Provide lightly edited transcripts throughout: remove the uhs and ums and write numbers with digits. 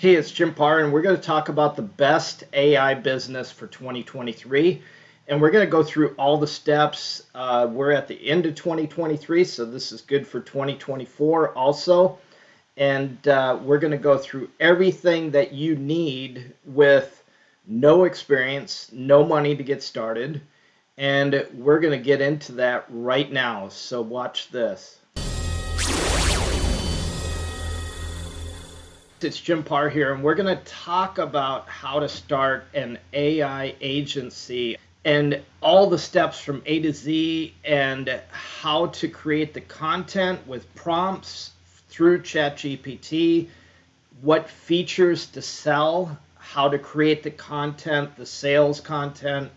Hey, it's Jim Parr, and we're going to talk about the best AI business for 2023. And we're going to go through all the steps. We're at the end of 2023, so this is good for 2024 also. And we're going to go through everything that you need with no experience, no money to get started. And we're going to get into that right now. So watch this. It's Jim Parr here, and we're going to talk about how to start an AI agency and all the steps from A to Z and how to create the content with prompts through ChatGPT, what features to sell, how to create the content, the sales content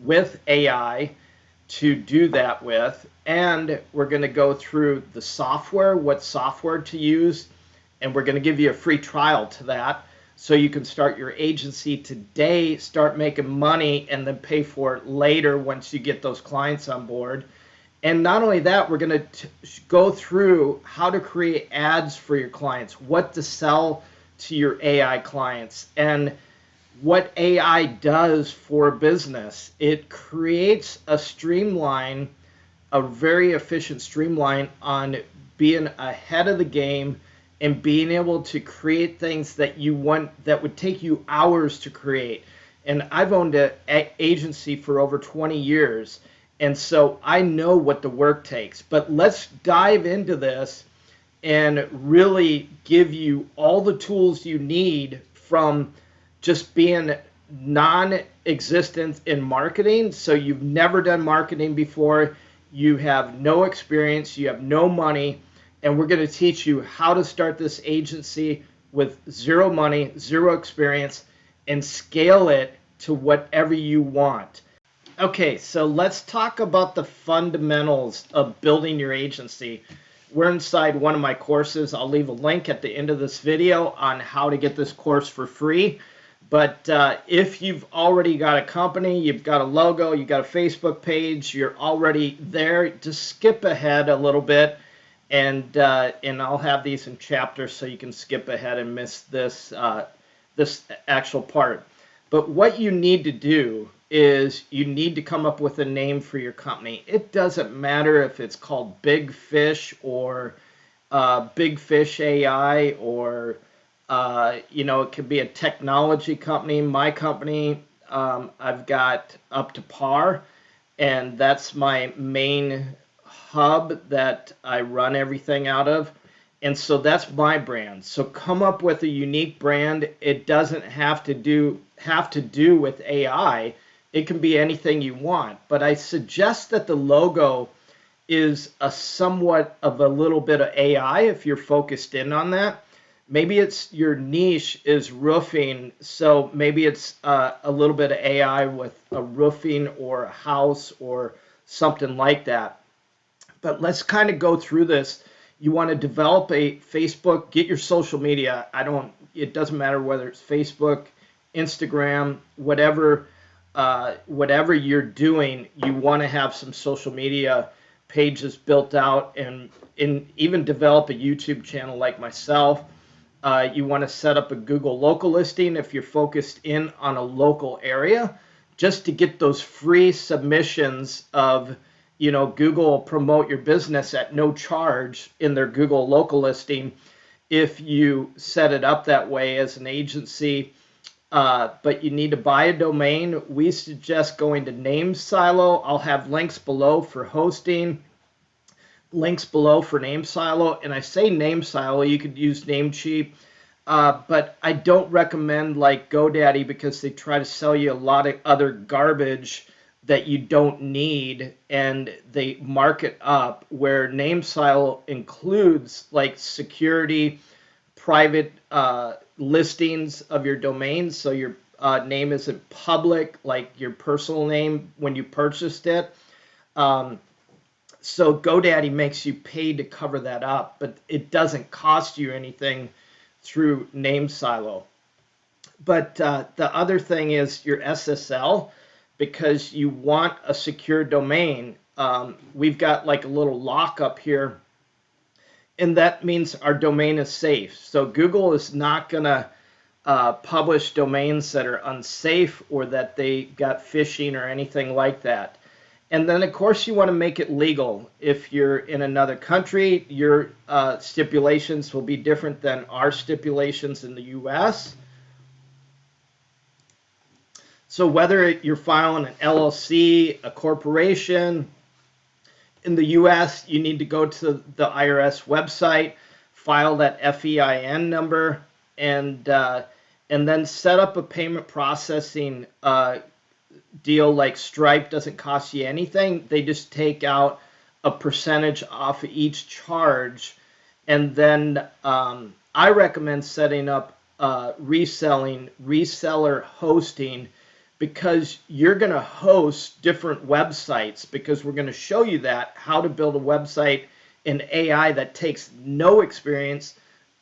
with AI to do that with, and we're going to go through the software, what software to use, and we're going to give you a free trial to that so you can start your agency today, start making money, and then pay for it later once you get those clients on board. And not only that, we're going to go through how to create ads for your clients, what to sell to your AI clients, and what AI does for business. It creates a streamline, a very efficient streamline on being ahead of the game and being able to create things that you want that would take you hours to create. And I've owned an agency for over 20 years, and so I know what the work takes. But let's dive into this and really give you all the tools you need from just being non-existent in marketing. So you've never done marketing before, you have no experience, you have no money, and we're going to teach you how to start this agency with zero money, zero experience, and scale it to whatever you want. Okay, so let's talk about the fundamentals of building your agency. We're inside one of my courses. I'll leave a link at the end of this video on how to get this course for free. But if you've already got a company, you've got a logo, you've got a Facebook page, you're already there, just skip ahead a little bit. And I'll have these in chapters so you can skip ahead and miss this this actual part. But what you need to do is you need to come up with a name for your company. It doesn't matter if it's called Big Fish or Big Fish AI or it could be a technology company. My company, I've got Up to Par, and that's my main hub that I run everything out of, and so that's my brand. So come up with a unique brand. It doesn't have to do with AI. It can be anything you want, but I suggest that the logo is a somewhat of a little bit of AI if you're focused in on that. Maybe it's your niche is roofing, so maybe it's a little bit of AI with a roofing or a house or something like that. But let's kind of go through this. You want to develop a Facebook, get your social media. It doesn't matter whether it's Facebook, Instagram, whatever you're doing, you want to have some social media pages built out and even develop a YouTube channel like myself. You want to set up a Google local listing if you're focused in on a local area, just to get those free submissions of, Google will promote your business at no charge in their Google local listing if you set it up that way as an agency. But you need to buy a domain. We suggest going to NameSilo. I'll have links below for hosting, links below for NameSilo. And I say NameSilo, you could use Namecheap. But I don't recommend like GoDaddy because they try to sell you a lot of other garbage that you don't need, and they mark it up, where NameSilo includes like security, private listings of your domain, so your name isn't public, like your personal name when you purchased it. So GoDaddy makes you pay to cover that up, but it doesn't cost you anything through NameSilo. But the other thing is your SSL, because you want a secure domain. We've got like a little lock up here and that means our domain is safe. So Google is not going to publish domains that are unsafe or that they got phishing or anything like that. And then, of course, you want to make it legal. If you're in another country, your stipulations will be different than our stipulations in the U.S. So whether you're filing an LLC, a corporation, in the U.S., you need to go to the IRS website, file that FEIN number, and then set up a payment processing deal. Like Stripe doesn't cost you anything. They just take out a percentage off of each charge. And then I recommend setting up reseller hosting, because you're going to host different websites, because we're going to show you that how to build a website in AI that takes no experience.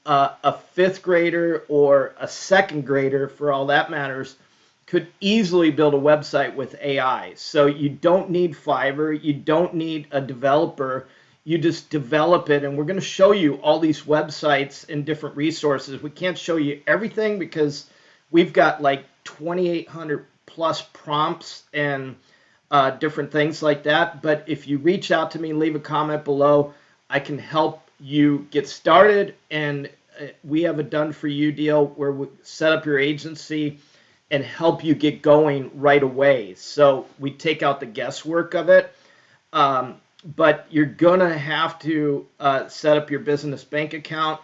A fifth grader or a second grader, for all that matters, could easily build a website with AI. So you don't need Fiverr, you don't need a developer, you just develop it. And we're going to show you all these websites and different resources. We can't show you everything because we've got like 2,800 plus prompts and different things like that. But if you reach out to me, leave a comment below, I can help you get started. And we have a done for you deal where we set up your agency and help you get going right away. So we take out the guesswork of it. But you're gonna have to set up your business bank account,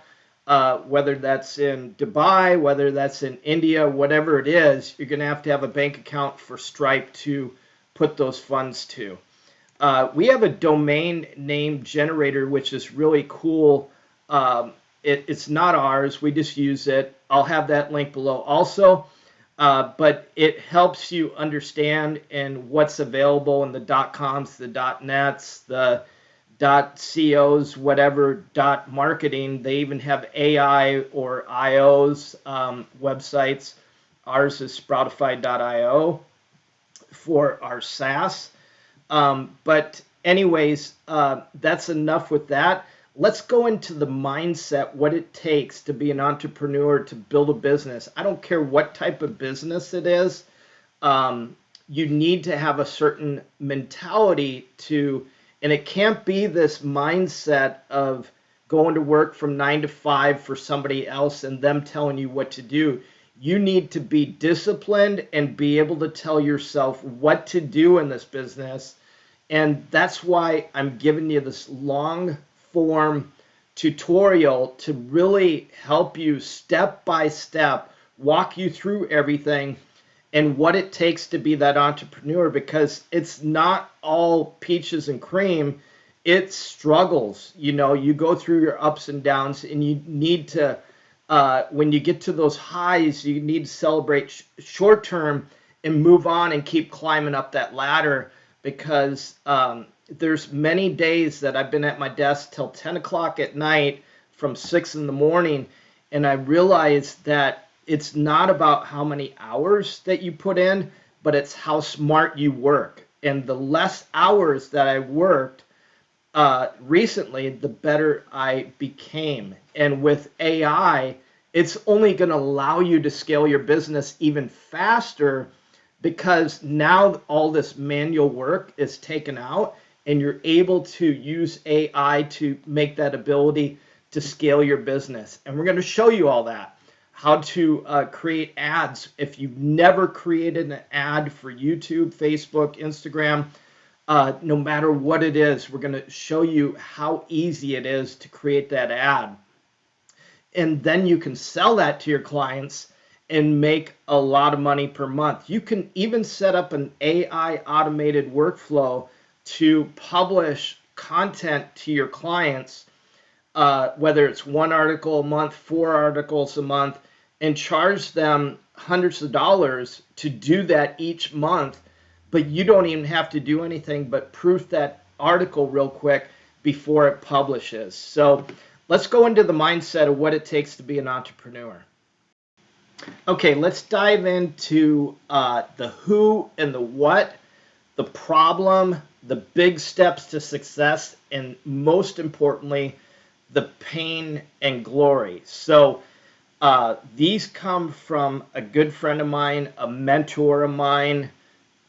whether that's in Dubai, whether that's in India, whatever it is. You're gonna have to have a bank account for Stripe to put those funds to. We have a domain name generator, which is really cool. It's not ours, we just use it. I'll have that link below also. But it helps you understand and what's available in the .coms, the .nets, the .cos, whatever, .marketing. They even have AI or IOs websites. Ours is Sproutify.io for our SaaS. But anyways, that's enough with that. Let's go into the mindset, what it takes to be an entrepreneur, to build a business. I don't care what type of business it is. You need to have a certain mentality to, and it can't be this mindset of going to work from 9 to 5 for somebody else and them telling you what to do. You need to be disciplined and be able to tell yourself what to do in this business. And that's why I'm giving you this long form tutorial to really help you step by step, walk you through everything and what it takes to be that entrepreneur, because it's not all peaches and cream. It struggles. You know, you go through your ups and downs, and you need to, when you get to those highs, you need to celebrate short term and move on and keep climbing up that ladder, because there's many days that I've been at my desk till 10 o'clock at night from 6 in the morning, and I realized that it's not about how many hours that you put in, but it's how smart you work. And the less hours that I worked recently, the better I became. And with AI, it's only going to allow you to scale your business even faster, because now all this manual work is taken out, and you're able to use AI to make that ability to scale your business. And we're going to show you all that, how to create ads. If you've never created an ad for YouTube, Facebook, Instagram, no matter what it is, we're going to show you how easy it is to create that ad. And then you can sell that to your clients and make a lot of money per month. You can even set up an AI automated workflow to publish content to your clients, whether it's 1 article a month, 4 articles a month, and charge them hundreds of dollars to do that each month. But you don't even have to do anything but proof that article real quick before it publishes. So let's go into the mindset of what it takes to be an entrepreneur. Okay, let's dive into the who and the what, the problem, the big steps to success, and most importantly, the pain and glory. So These come from a good friend of mine, a mentor of mine,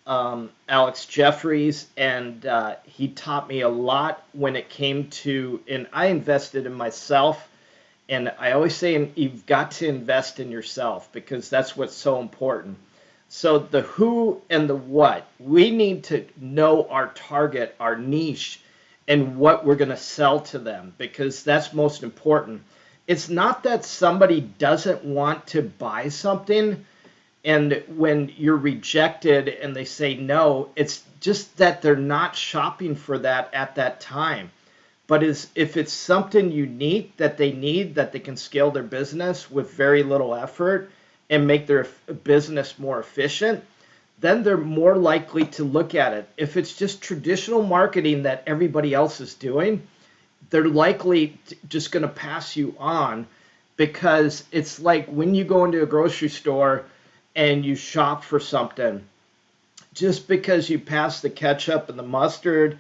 Alex Jeffries, and he taught me a lot when it came to, and I invested in myself. And I always say you've got to invest in yourself because that's what's so important. So the who and the what, we need to know our target, our niche, and what we're going to sell to them because that's most important. It's not that somebody doesn't want to buy something and when you're rejected and they say no, it's just that they're not shopping for that at that time. But if it's something unique that they need, that they can scale their business with very little effort and make their business more efficient, then they're more likely to look at it. If it's just traditional marketing that everybody else is doing, they're likely just going to pass you on because it's like when you go into a grocery store and you shop for something, just because you pass the ketchup and the mustard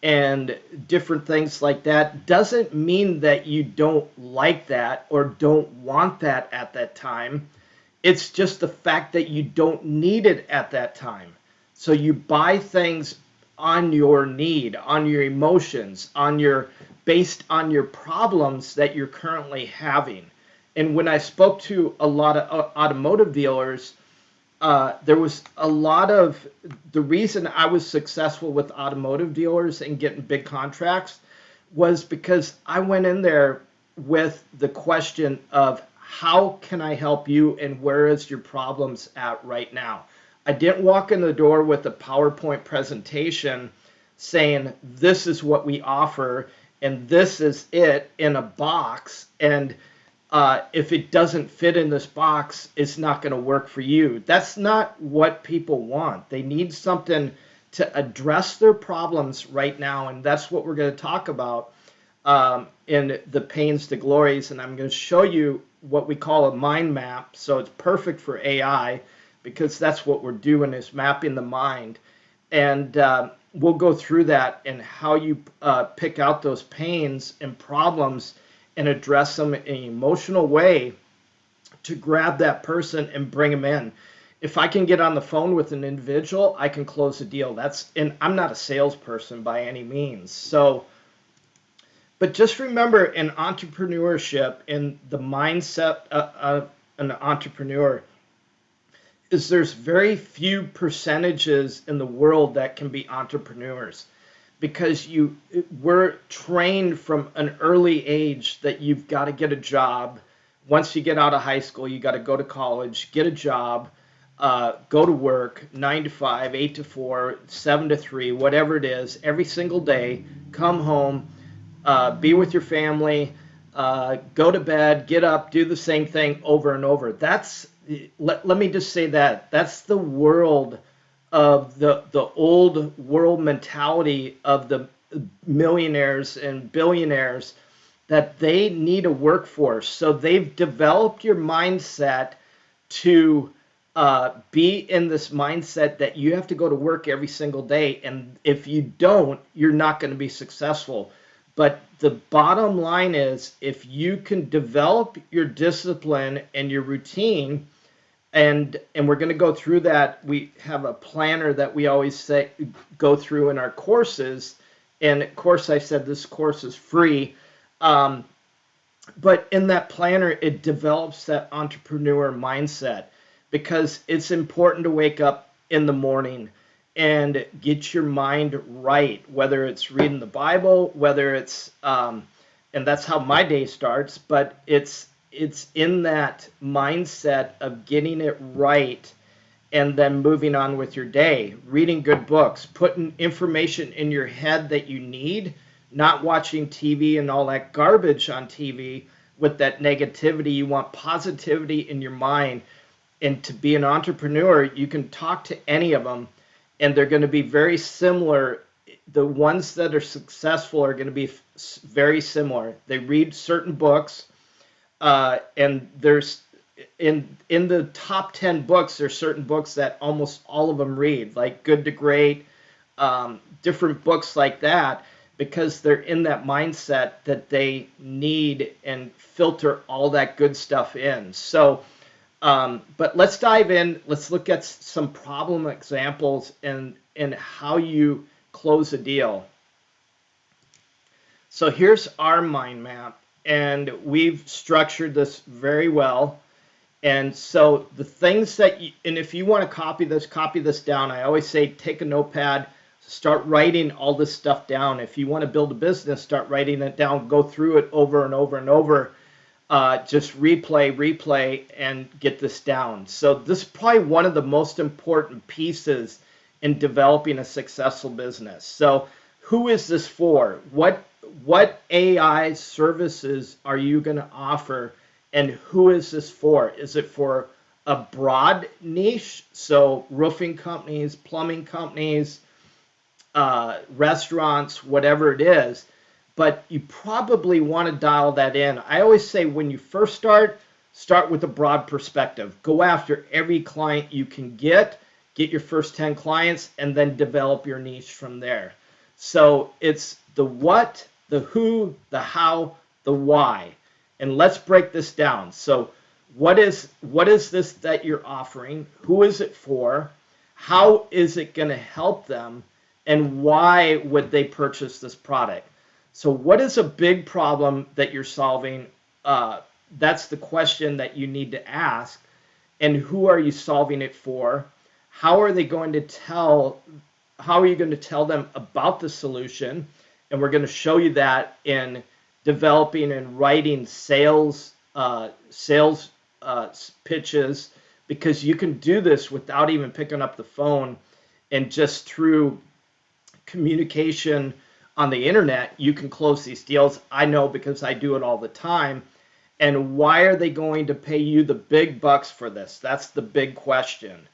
and different things like that doesn't mean that you don't like that or don't want that at that time. It's just the fact that you don't need it at that time. So you buy things on your need, on your emotions, based on your problems that you're currently having. And when I spoke to a lot of automotive dealers, there was a lot of the reason I was successful with automotive dealers and getting big contracts was because I went in there with the question of how can I help you and where is your problems at right now? I didn't walk in the door with a PowerPoint presentation saying this is what we offer and this is it in a box, and if it doesn't fit in this box, it's not going to work for you. That's not what people want. They need something to address their problems right now, and that's what we're going to talk about in the pains to glories. And I'm going to show you what we call a mind map. So it's perfect for AI because that's what we're doing is mapping the mind. And we'll go through that and how you pick out those pains and problems and address them in an emotional way to grab that person and bring them in. If I can get on the phone with an individual, I can close a deal. And I'm not a salesperson by any means. So, but just remember in entrepreneurship, in the mindset of an entrepreneur, is there's very few percentages in the world that can be entrepreneurs because we're trained from an early age that you've got to get a job. Once you get out of high school, you got to go to college, get a job, go to work, 9 to 5, 8 to 4, 7 to 3, whatever it is, every single day, come home, be with your family, go to bed, get up, do the same thing over and over. Let me just say that's the world of the old world mentality of the millionaires and billionaires, that they need a workforce. So they've developed your mindset to be in this mindset that you have to go to work every single day. And if you don't, you're not going to be successful. But the bottom line is if you can develop your discipline and your routine, and we're going to go through that. We have a planner that we always say go through in our courses. And of course, I said this course is free. But in that planner, it develops that entrepreneur mindset because it's important to wake up in the morning and get your mind right, whether it's reading the Bible, whether it's, and that's how my day starts, but it's in that mindset of getting it right and then moving on with your day, reading good books, putting information in your head that you need, not watching TV and all that garbage on TV with that negativity. You want positivity in your mind. And to be an entrepreneur, you can talk to any of them, and they're going to be very similar. The ones that are successful are going to be very similar. They read certain books, and there's in the top 10 books, there's certain books that almost all of them read, like Good to Great, different books like that. because they're in that mindset that they need and filter all that good stuff in. So, but let's dive in. Let's look at some problem examples and how you close a deal. So here's our mind map, and we've structured this very well. And so the things that and if you want to copy this down. I always say take a notepad, start writing all this stuff down. If you want to build a business, start writing it down, go through it over and over and over. Just replay, and get this down. So this is probably one of the most important pieces in developing a successful business. So who is this for? What AI services are you going to offer, and who is this for? Is it for a broad niche? So roofing companies, plumbing companies, restaurants, whatever it is. But you probably want to dial that in. I always say when you first start with a broad perspective. Go after every client you can get your first 10 clients, and then develop your niche from there. So it's the what, the who, the how, the why. And let's break this down. So what is this that you're offering? Who is it for? How is it going to help them? And why would they purchase this product? So what is a big problem that you're solving? That's the question that you need to ask. And who are you solving it for? How are you going to tell them about the solution? And we're going to show you that in developing and writing sales pitches, because you can do this without even picking up the phone, and just through communication on the internet, you can close these deals. I know because I do it all the time. And why are they going to pay you the big bucks for this? That's the big question.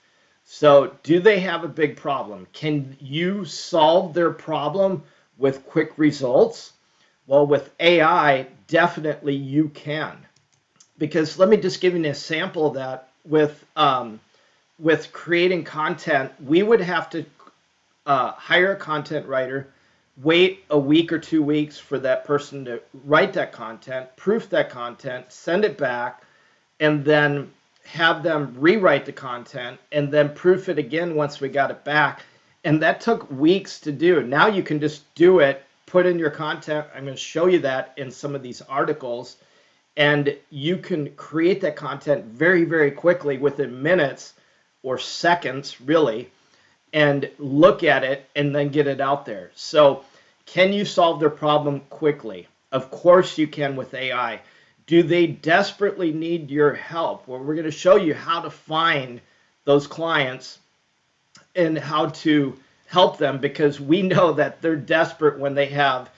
So do they have a big problem? Can you solve their problem with quick results? Well, with AI, definitely you can. Because let me just give you an example of that. With creating content, we would have to hire a content writer, wait a week or 2 weeks for that person to write that content, proof that content, send it back, and then have them rewrite the content, and then proof it again once we got it back. And that took weeks to do. Now you can just do it, put in your content. I'm going to show you that in some of these articles. And you can create that content very, very quickly, within minutes or seconds, really, and look at it and then get it out there. So can you solve their problem quickly? Of course you can with AI. Do they desperately need your help? Well, we're going to show you how to find those clients and how to help them, because we know that they're desperate when they have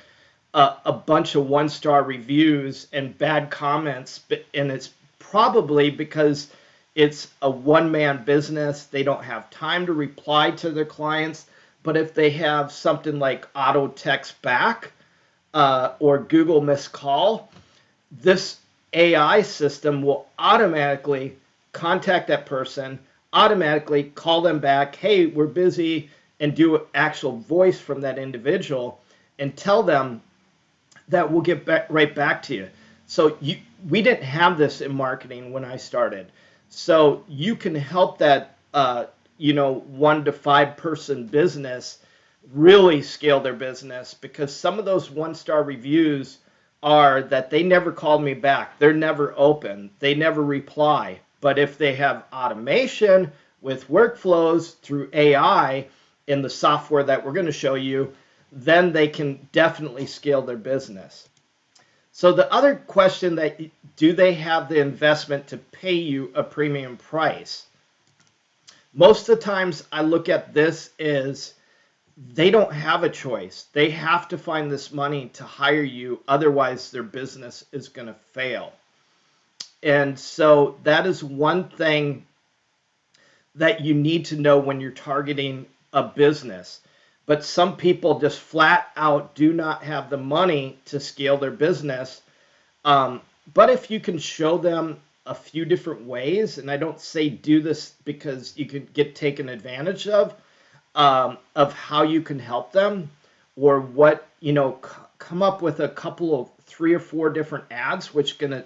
a bunch of one-star reviews and bad comments, and it's probably because it's a one-man business. They don't have time to reply to their clients. But if they have something like auto text back or Google missed call, this AI system will automatically contact that person, automatically call them back, hey, we're busy, and do actual voice from that individual and tell them that we'll get right back to you. So we didn't have this in marketing when I started. So you can help that 1 to 5 person business really scale their business, because some of those one-star reviews are that they never called me back. They're never open. They never reply. But if they have automation with workflows through AI in the software that we're going to show you, then they can definitely scale their business. So the other question that, do they have the investment to pay you a premium price? Most of the times I look at this is they don't have a choice. They have to find this money to hire you. Otherwise, their business is going to fail. And so that is one thing that you need to know when you're targeting a business. But some people just flat out do not have the money to scale their business. But if you can show them a few different ways, and I don't say do this because you can get taken advantage of how you can help them, or what, come up with a couple of 3 or 4 different ads, which going to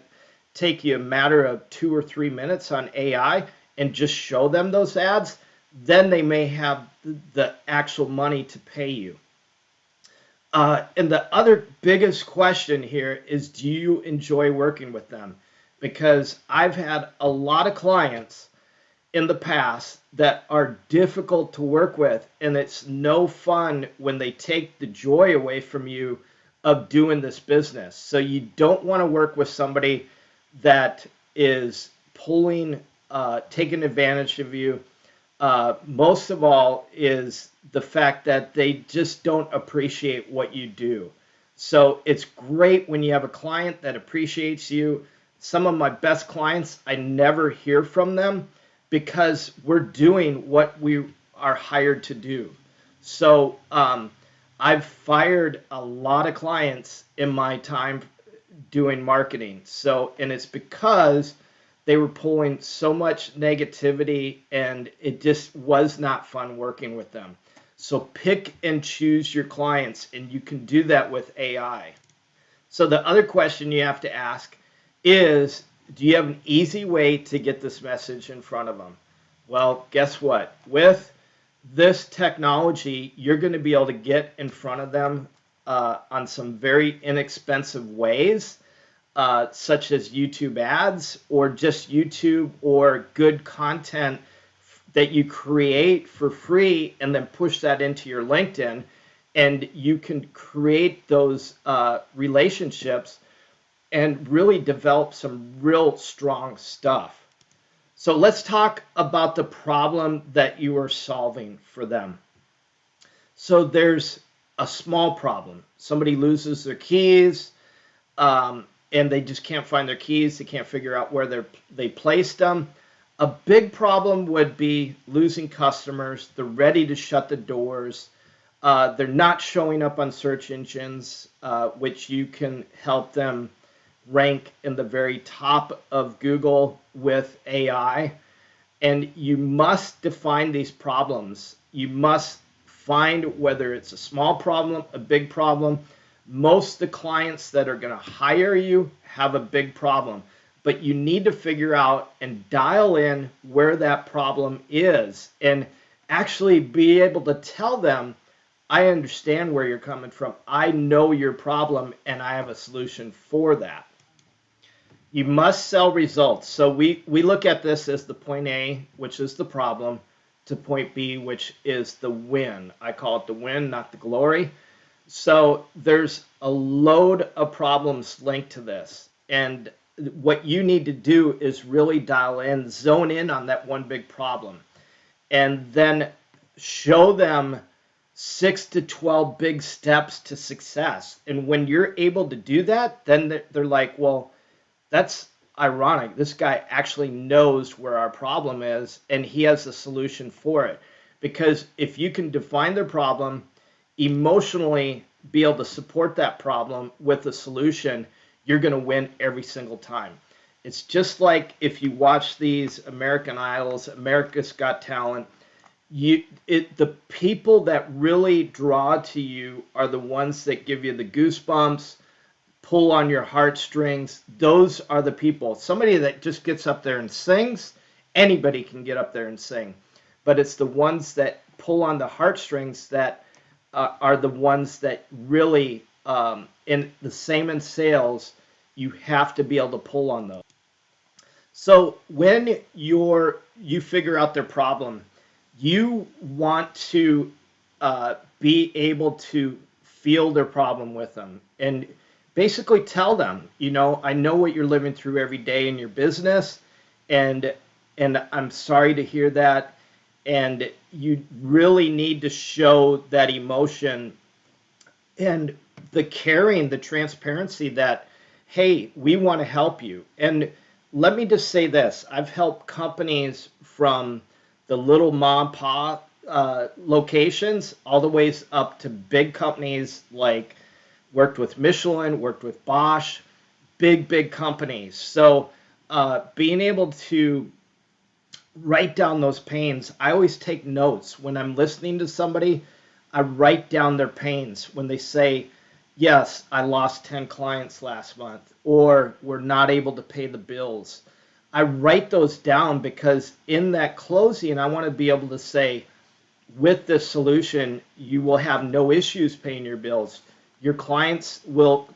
take you a matter of 2 or 3 minutes on AI, and just show them those ads, then they may have the actual money to pay you. And the other biggest question here is, do you enjoy working with them? Because I've had a lot of clients in the past that are difficult to work with, and it's no fun when they take the joy away from you of doing this business. So you don't want to work with somebody that is taking advantage of you. Most of all is the fact that they just don't appreciate what you do. So it's great when you have a client that appreciates you. Some of my best clients, I never hear from them because we're doing what we are hired to do. So I've fired a lot of clients in my time doing marketing. And it's because they were pulling so much negativity, and it just was not fun working with them. So pick and choose your clients, and you can do that with AI. So the other question you have to ask is, do you have an easy way to get this message in front of them? Well, guess what? With this technology, you're going to be able to get in front of them on some very inexpensive ways, such as YouTube ads, or just YouTube, or good content that you create for free and then push that into your LinkedIn, and you can create those relationships and really develop some real strong stuff. So let's talk about the problem that you are solving for them. So there's a small problem. Somebody loses their keys, and they just can't find their keys. They can't figure out where they placed them. A big problem would be losing customers. They're ready to shut the doors. They're not showing up on search engines, which you can help them rank in the very top of Google with AI. And you must define these problems. You must find whether it's a small problem, a big problem. Most of the clients that are going to hire you have a big problem, but you need to figure out and dial in where that problem is, and actually be able to tell them, I understand where you're coming from. I know your problem, and I have a solution for that. You must sell results. So we look at this as the point A, which is the problem, to point B, which is the win. I call it the win, not the glory. So there's a load of problems linked to this. And what you need to do is really dial in, zone in on that one big problem, and then show them 6 to 12 big steps to success. And when you're able to do that, then they're like, well, that's ironic. This guy actually knows where our problem is, and he has a solution for it. Because if you can define their problem, emotionally be able to support that problem with a solution, you're going to win every single time. It's just like if you watch these American Idols, America's Got Talent, the people that really draw to you are the ones that give you the goosebumps, pull on your heartstrings. Those are the people. Somebody that just gets up there and sings, anybody can get up there and sing. But it's the ones that pull on the heartstrings that are the ones that really, in the same in sales, you have to be able to pull on those. So when you figure out their problem, you want to be able to feel their problem with them and basically tell them, I know what you're living through every day in your business, and I'm sorry to hear that. And you really need to show that emotion and the caring, the transparency that, hey, we want to help you. And let me just say this. I've helped companies from the little mom and pop locations all the way up to big companies, like worked with Michelin, worked with Bosch, big companies. So being able to write down those pains. I always take notes when I'm listening to somebody. I write down their pains when they say, yes, I lost 10 clients last month, or we're not able to pay the bills. I write those down because in that closing, I want to be able to say, with this solution, you will have no issues paying your bills. Your clients will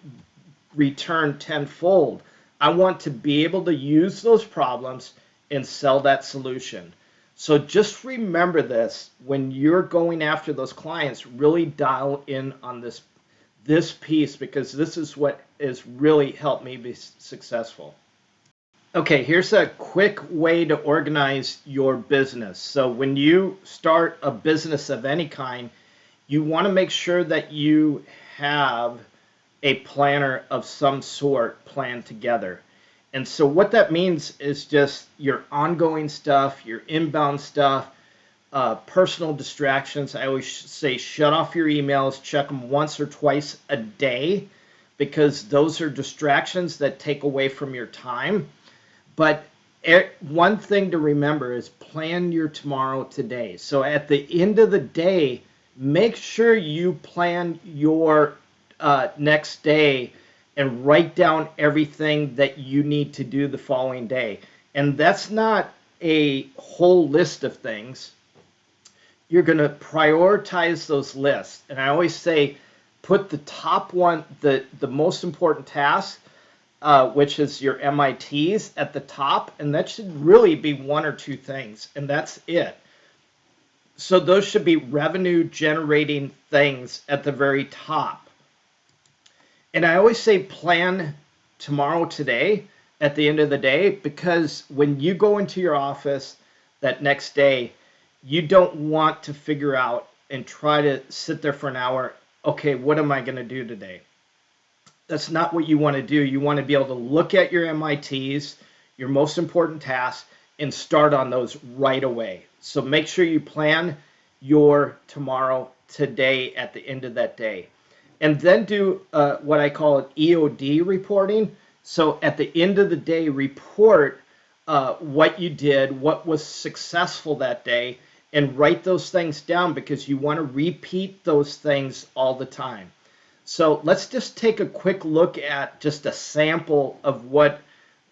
return tenfold. I want to be able to use those problems and sell that solution. So just remember this when you're going after those clients, really dial in on this piece, because this is what has really helped me be successful. Okay, here's a quick way to organize your business. So when you start a business of any kind, you want to make sure that you have a planner of some sort planned together. And so what that means is just your ongoing stuff, your inbound stuff, personal distractions. I always say shut off your emails, check them once or twice a day, because those are distractions that take away from your time. But one thing to remember is plan your tomorrow today. So at the end of the day, make sure you plan your next day and write down everything that you need to do the following day. And that's not a whole list of things. You're going to prioritize those lists. And I always say, put the top one, the most important task, which is your MITs at the top. And that should really be one or two things. And that's it. So those should be revenue generating things at the very top. And I always say plan tomorrow today at the end of the day, because when you go into your office that next day, you don't want to figure out and try to sit there for an hour, okay, what am I going to do today? That's not what you want to do. You want to be able to look at your MITs, your most important tasks, and start on those right away. So make sure you plan your tomorrow today at the end of that day. And then do what I call an EOD reporting. So at the end of the day, report what you did, what was successful that day, and write those things down, because you want to repeat those things all the time. So let's just take a quick look at just a sample of what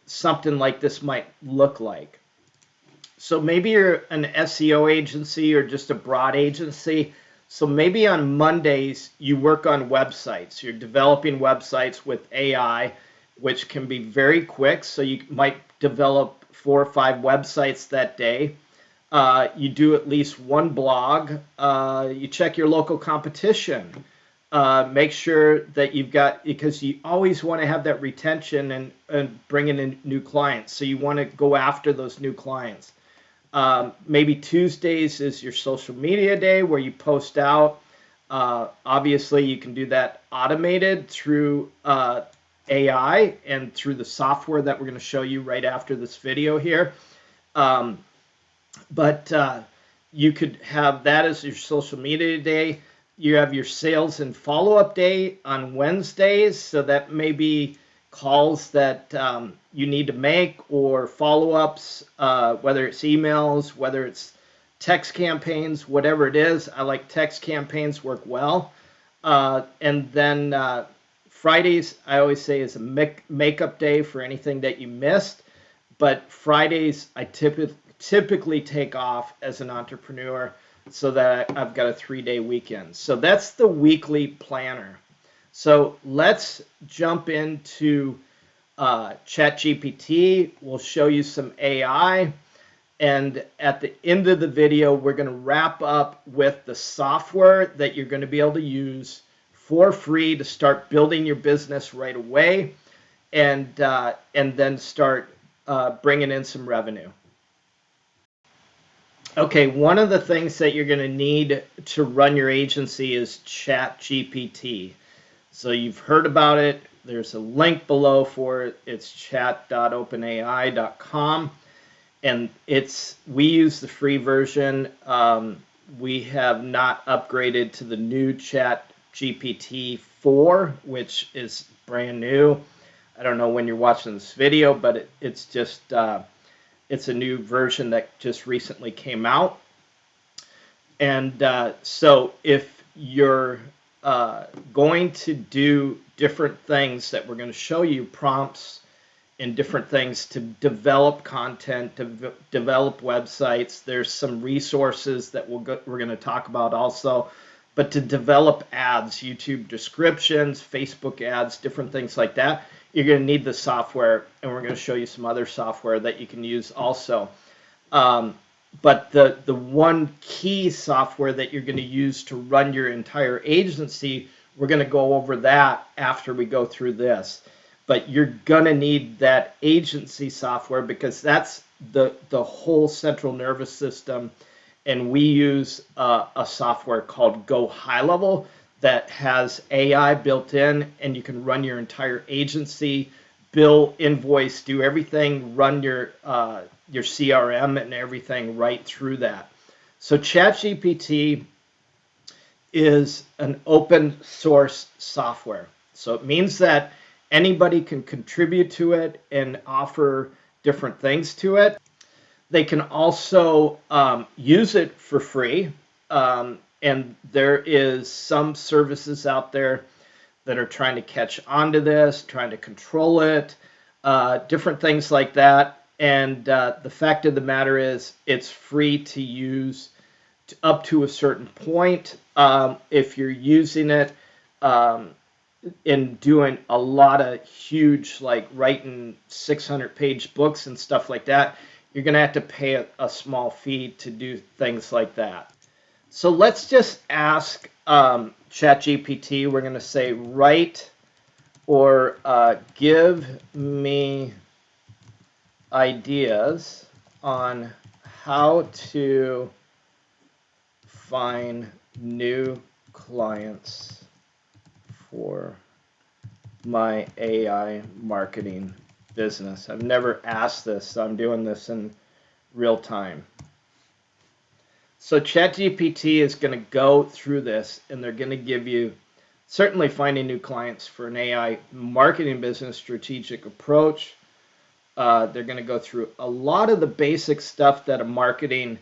something like this might look like. So maybe you're an SEO agency or just a broad agency. So maybe on Mondays, you work on websites. You're developing websites with AI, which can be very quick. So you might develop 4 or 5 websites that day. You do at least one blog. You check your local competition. Make sure that you've got, because you always want to have that retention and bringing in new clients. So you want to go after those new clients. Maybe Tuesdays is your social media day where you post out. Obviously, you can do that automated through AI and through the software that we're going to show you right after this video here. But you could have that as your social media day. You have your sales and follow-up day on Wednesdays. So that may be calls that you need to make, or follow-ups, whether it's emails, whether it's text campaigns, whatever it is. I like text campaigns, work well. And then Fridays, I always say, is a makeup day for anything that you missed. But Fridays, I typically take off as an entrepreneur so that I've got a 3-day weekend. So that's the weekly planner. So let's jump into ChatGPT. We'll show you some AI. And at the end of the video, we're going to wrap up with the software that you're going to be able to use for free to start building your business right away, and then start bringing in some revenue. Okay, one of the things that you're going to need to run your agency is ChatGPT. So you've heard about it. There's a link below for it. It's chat.openai.com. And we use the free version. We have not upgraded to the new ChatGPT 4, which is brand new. I don't know when you're watching this video, but it's just it's a new version that just recently came out. And so if you're going to do different things that we're going to show you, prompts and different things to develop content, to develop websites. There's some resources that we're going to talk about also, but to develop ads, YouTube descriptions, Facebook ads, different things like that, you're going to need the software, and we're going to show you some other software that you can use also. But the one key software that you're going to use to run your entire agency, we're going to go over that after we go through this. But you're going to need that agency software because that's the whole central nervous system. And we use a software called GoHighLevel that has AI built in, and you can run your entire agency, bill, invoice, do everything, run your CRM and everything right through that. So ChatGPT is an open source software. So it means that anybody can contribute to it and offer different things to it. They can also use it for free. And there is some services out there that are trying to catch on to this, trying to control it, different things like that. And the fact of the matter is it's free to use up to a certain point. If you're using it in doing a lot of huge, like writing 600-page books and stuff like that, you're going to have to pay a small fee to do things like that. So let's just ask ChatGPT. We're going to say, write or give me ideas on how to find new clients for my AI marketing business. I've never asked this, so I'm doing this in real time. So ChatGPT is going to go through this, and they're going to give you certainly finding new clients for an AI marketing business strategic approach. They're going to go through a lot of the basic stuff that a marketing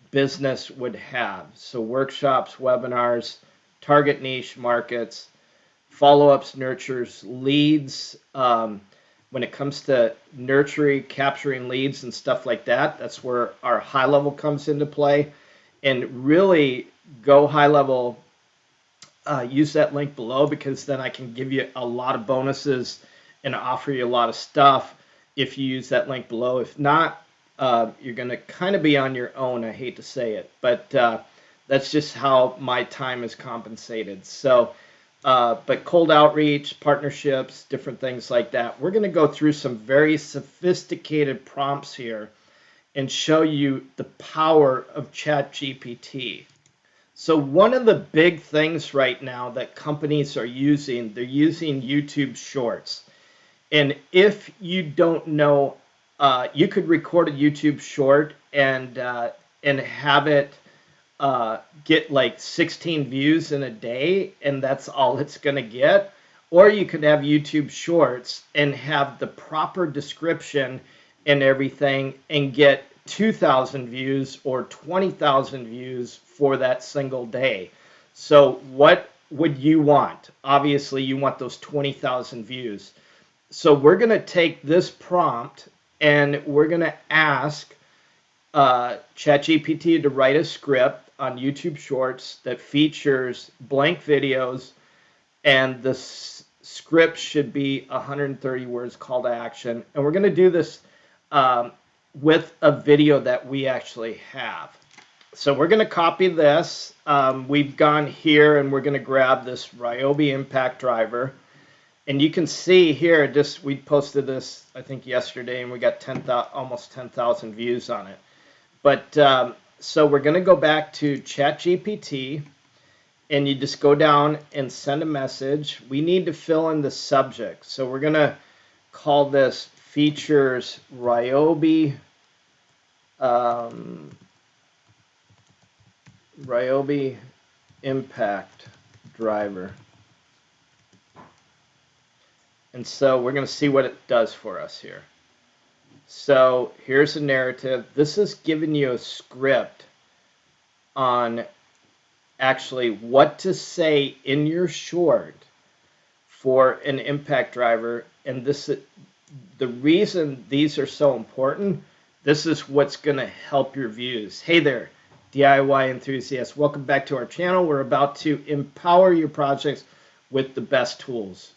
business would have. So workshops, webinars, target niche markets, follow-ups, nurtures, leads. When it comes to nurturing, capturing leads and stuff like that, that's where our high level comes into play. And really, GoHighLevel, use that link below, because then I can give you a lot of bonuses and offer you a lot of stuff if you use that link below. If not, you're going to kind of be on your own. I hate to say it, but that's just how my time is compensated. So, but cold outreach, partnerships, different things like that. We're going to go through some very sophisticated prompts here and show you the power of ChatGPT. So one of the big things right now that companies are using, they're using YouTube Shorts. And if you don't know, you could record a YouTube short and have it get like 16 views in a day, and that's all it's going to get. Or you could have YouTube Shorts and have the proper description and everything and get 2,000 views or 20,000 views for that single day. So what would you want? Obviously, you want those 20,000 views. So we're going to take this prompt and we're going to ask ChatGPT to write a script on YouTube Shorts that features blank videos, and the script should be 130 words call to action. And we're going to do this with a video that we actually have. So we're going to copy this. We've gone here and we're going to grab this Ryobi Impact Driver. And you can see here, we posted this, I think, yesterday, and we got almost 10,000 views on it. But so we're going to go back to ChatGPT, and you just go down and send a message. We need to fill in the subject. So we're going to call this features Ryobi Impact Driver. And so we're going to see what it does for us here. So here's a narrative. This is giving you a script on actually what to say in your short for an impact driver. And the reason these are so important, this is what's going to help your views. Hey there, DIY enthusiasts. Welcome back to our channel. We're about to empower your projects with the best tools.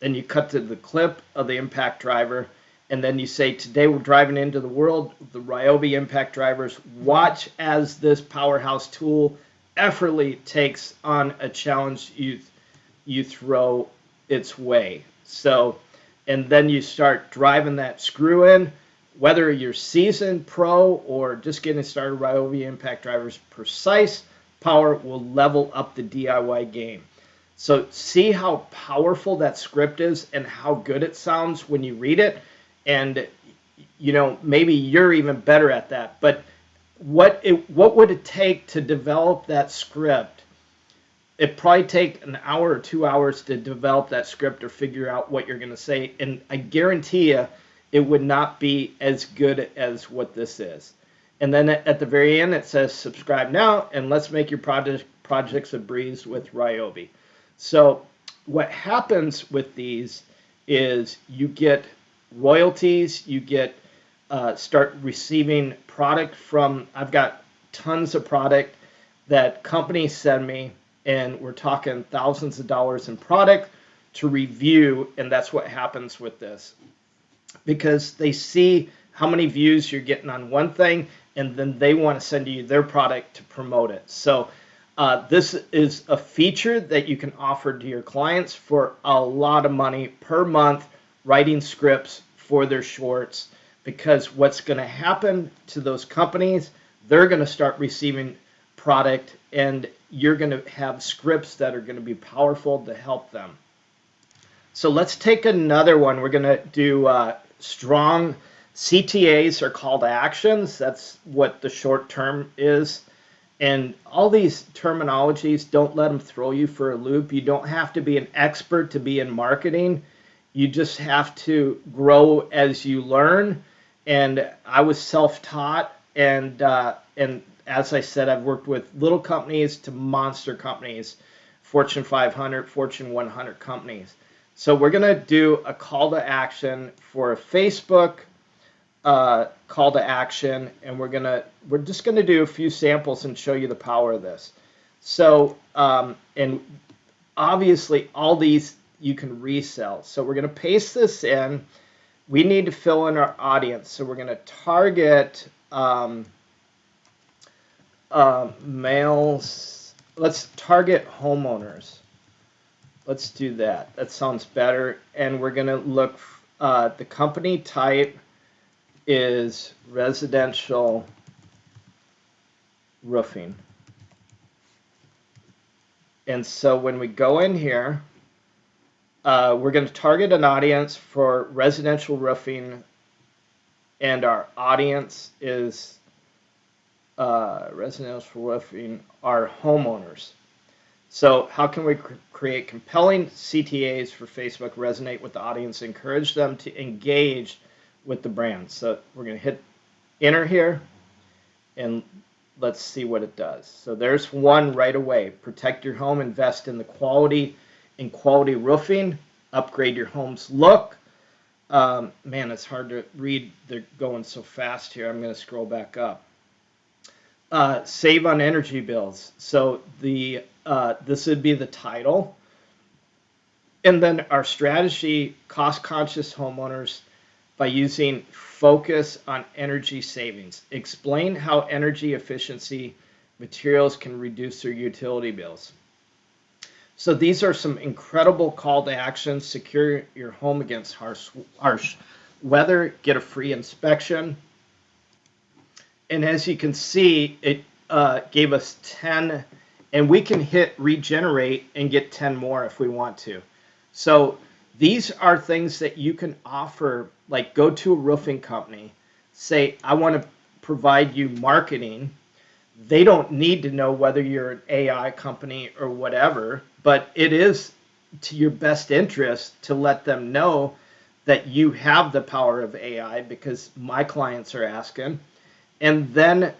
Then you cut to the clip of the impact driver, and then you say, today we're driving into the world of the Ryobi impact drivers. Watch as this powerhouse tool effortlessly takes on a challenge you throw its way. So, and then you start driving that screw in, whether you're seasoned pro or just getting started. Ryobi impact drivers precise power will level up the DIY game. So see how powerful that script is and how good it sounds when you read it. And maybe you're even better at that. But what would it take to develop that script? It'd probably take an hour or 2 hours to develop that script or figure out what you're going to say. And I guarantee you, it would not be as good as what this is. And then at the very end, it says subscribe now and let's make your projects a breeze with Ryobi. So what happens with these is you get royalties, you get start receiving product from, I've got tons of product that companies send me, and we're talking thousands of dollars in product to review, and that's what happens with this. Because they see how many views you're getting on one thing, and then they want to send you their product to promote it. So this is a feature that you can offer to your clients for a lot of money per month, writing scripts for their shorts. Because what's going to happen to those companies, they're going to start receiving product, and you're going to have scripts that are going to be powerful to help them. So let's take another one. We're going to do strong CTAs, or call to actions. That's what the short term is. And all these terminologies, don't let them throw you for a loop. You don't have to be an expert to be in marketing. You just have to grow as you learn. And I was self-taught, and as I said, I've worked with little companies to monster companies, Fortune 500, Fortune 100 companies. So we're going to do a call to action for a Facebook call to action, and we're just going to do a few samples and show you the power of this. So and obviously all these you can resell. So we're going to paste this in. We need to fill in our audience. So we're going to target males. Let's target homeowners. Let's do that. That sounds better. And we're going to look, the company type is residential roofing. And so when we go in here, we're going to target an audience for residential roofing, and our audience is residential roofing, our homeowners. So how can we create compelling CTAs for Facebook, resonate with the audience, encourage them to engage with the brand? So we're going to hit enter here, and let's see what it does. So there's one right away. Protect your home, invest in the quality roofing, upgrade your home's look. Man, it's hard to read. They're going so fast here. I'm going to scroll back up. Save on energy bills. So this would be the title. And then our strategy, cost-conscious homeowners by using focus on energy savings. Explain how energy efficiency materials can reduce their utility bills. So these are some incredible call to actions. Secure your home against harsh weather. Get a free inspection. And as you can see, it gave us 10, and we can hit regenerate and get 10 more if we want to. So these are things that you can offer, like go to a roofing company, say, I want to provide you marketing. They don't need to know whether you're an AI company or whatever, but it is to your best interest to let them know that you have the power of AI, because my clients are asking. And then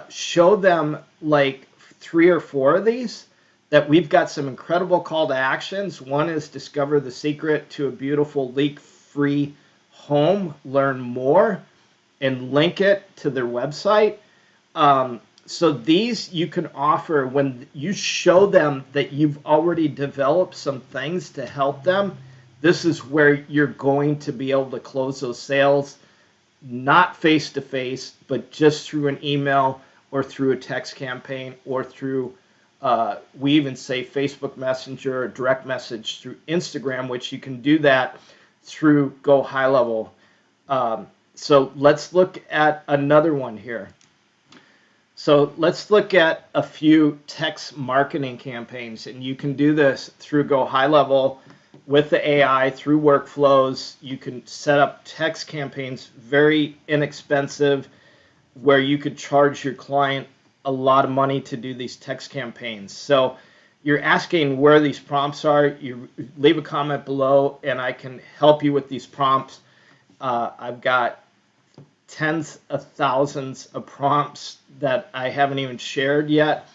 show them, like 3 or 4 of these that we've got some incredible call to actions. One is discover the secret to a beautiful leak-free home, learn more, and link it to their website. So these you can offer when you show them that you've already developed some things to help them. This is where you're going to be able to close those sales, not face to face, but just through an email or through a text campaign or through, we even say Facebook Messenger or direct message through Instagram, which you can do that through GoHighLevel. So let's look at another one here. So let's look at a few text marketing campaigns, and you can do this through GoHighLevel with the AI through workflows. You can set up text campaigns, very inexpensive, where you could charge your client a lot of money to do these text campaigns. So you're asking where these prompts are. You leave a comment below, and I can help you with these prompts. I've got tens of thousands of prompts that I haven't even shared yet.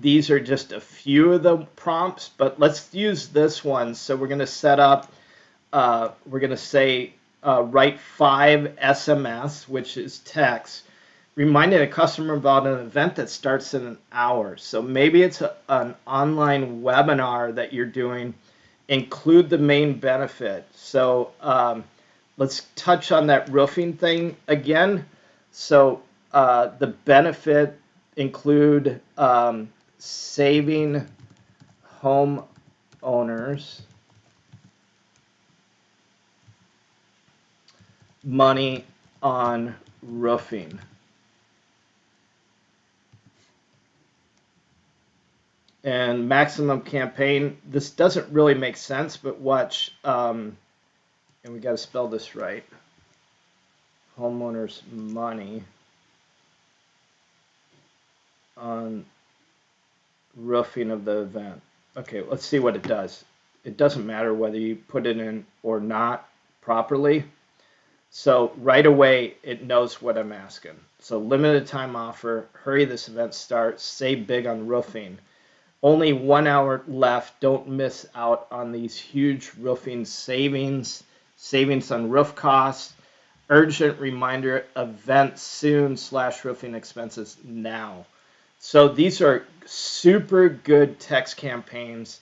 These are just a few of the prompts, but let's use this one. So we're going to set up, we're going to say write 5 SMS, which is text, reminding a customer about an event that starts in an hour. So maybe it's an online webinar that you're doing. Include the main benefit. So let's touch on that roofing thing again. So the benefit include saving homeowners money on roofing. And maximum campaign, this doesn't really make sense, but watch, and we got to spell this right, homeowners money on roofing of the event. Okay, let's see what it does. It doesn't matter whether you put it in or not properly. So right away, it knows what I'm asking. So limited time offer, hurry this event starts, save big on roofing. Only 1 hour left. Don't miss out on these huge roofing savings on roof costs. Urgent reminder, event soon / roofing expenses now. So these are super good text campaigns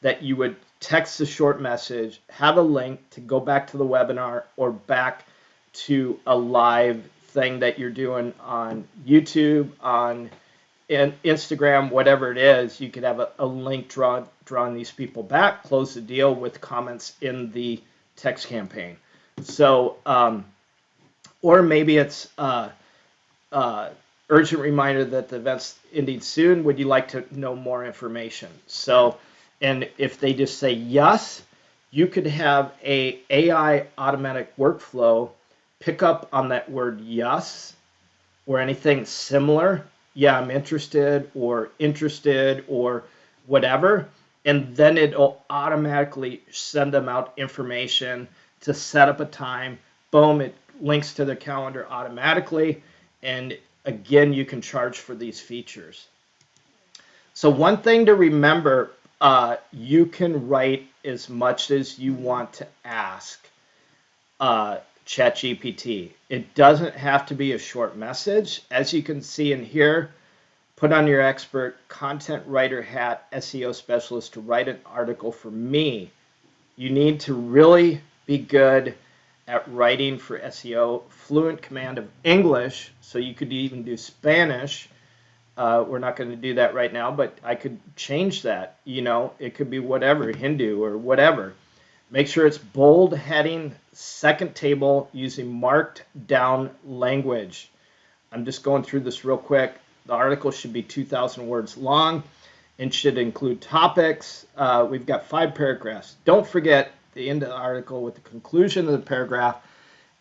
that you would text a short message, have a link to go back to the webinar or back to a live thing that you're doing on YouTube, on Instagram, whatever it is. You could have a link drawing these people back, close the deal with comments in the text campaign. So, or maybe it's urgent reminder that the event's ending soon. Would you like to know more information? So, and if they just say yes, you could have a AI automatic workflow pick up on that word yes or anything similar. Yeah, I'm interested or whatever. And then it'll automatically send them out information to set up a time. Boom, it links to their calendar automatically. And again, you can charge for these features. So one thing to remember, you can write as much as you want to ask ChatGPT. It doesn't have to be a short message. As you can see in here, put on your expert content writer hat, SEO specialist to write an article for me. You need to really be good at writing for SEO, fluent command of English, so you could even do Spanish. We're not going to do that right now, but I could change that. You know, it could be whatever, Hindu or whatever. Make sure it's bold heading, second table, using marked down language. I'm just going through this real quick. The article should be 2,000 words long and should include topics. We've got 5 paragraphs. Don't forget the end of the article with the conclusion of the paragraph.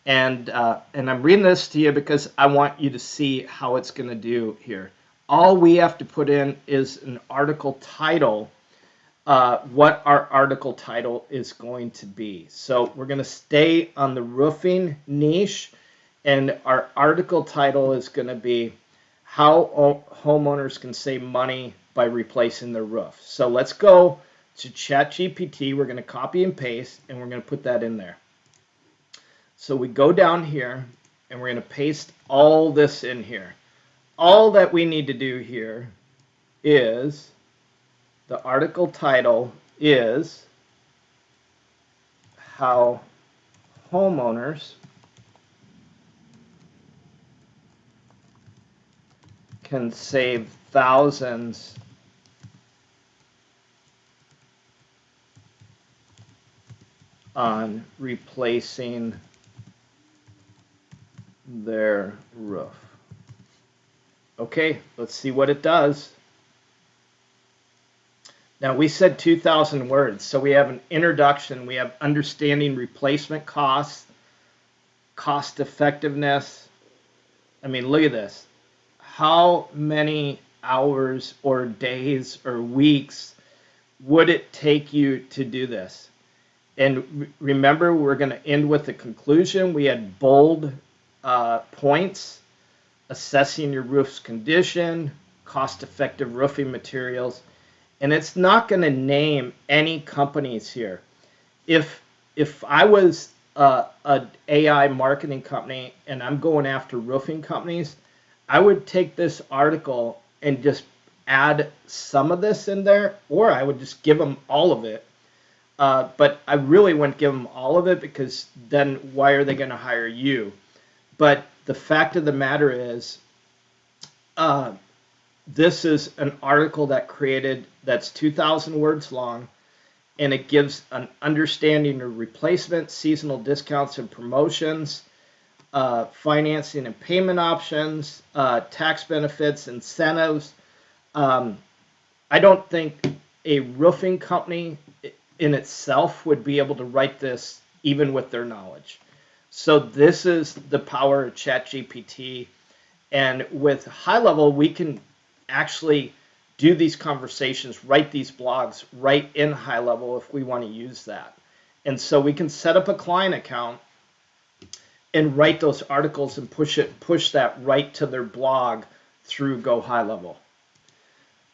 And I'm reading this to you because I want you to see how it's going to do here. All we have to put in is an article title, what our article title is going to be. So we're going to stay on the roofing niche, and our article title is going to be how homeowners can save money by replacing their roof. So let's go to ChatGPT. We're going to copy and paste, and we're going to put that in there. So we go down here, and we're going to paste all this in here. All that we need to do here is, the article title is how homeowners can save thousands on replacing their roof. Okay, let's see what it does. Now we said 2,000 words, so we have an introduction, we have understanding replacement costs, cost effectiveness. I mean, look at this. How many hours or days or weeks would it take you to do this? And remember, we're going to end with the conclusion. We had bold points: assessing your roof's condition, cost-effective roofing materials, and it's not going to name any companies here. If I was an AI marketing company and I'm going after roofing companies, I would take this article and just add some of this in there, or I would just give them all of it. But I really wouldn't give them all of it, because then why are they going to hire you? But the fact of the matter is, this is an article that's 2,000 words long, and it gives an understanding of replacement, seasonal discounts and promotions, financing and payment options, tax benefits, incentives. I don't think a roofing company in itself would be able to write this even with their knowledge. So this is the power of ChatGPT. And with HighLevel, we can actually do these conversations, write these blogs right in HighLevel if we want to use that. And so we can set up a client account and write those articles and push that right to their blog through GoHighLevel.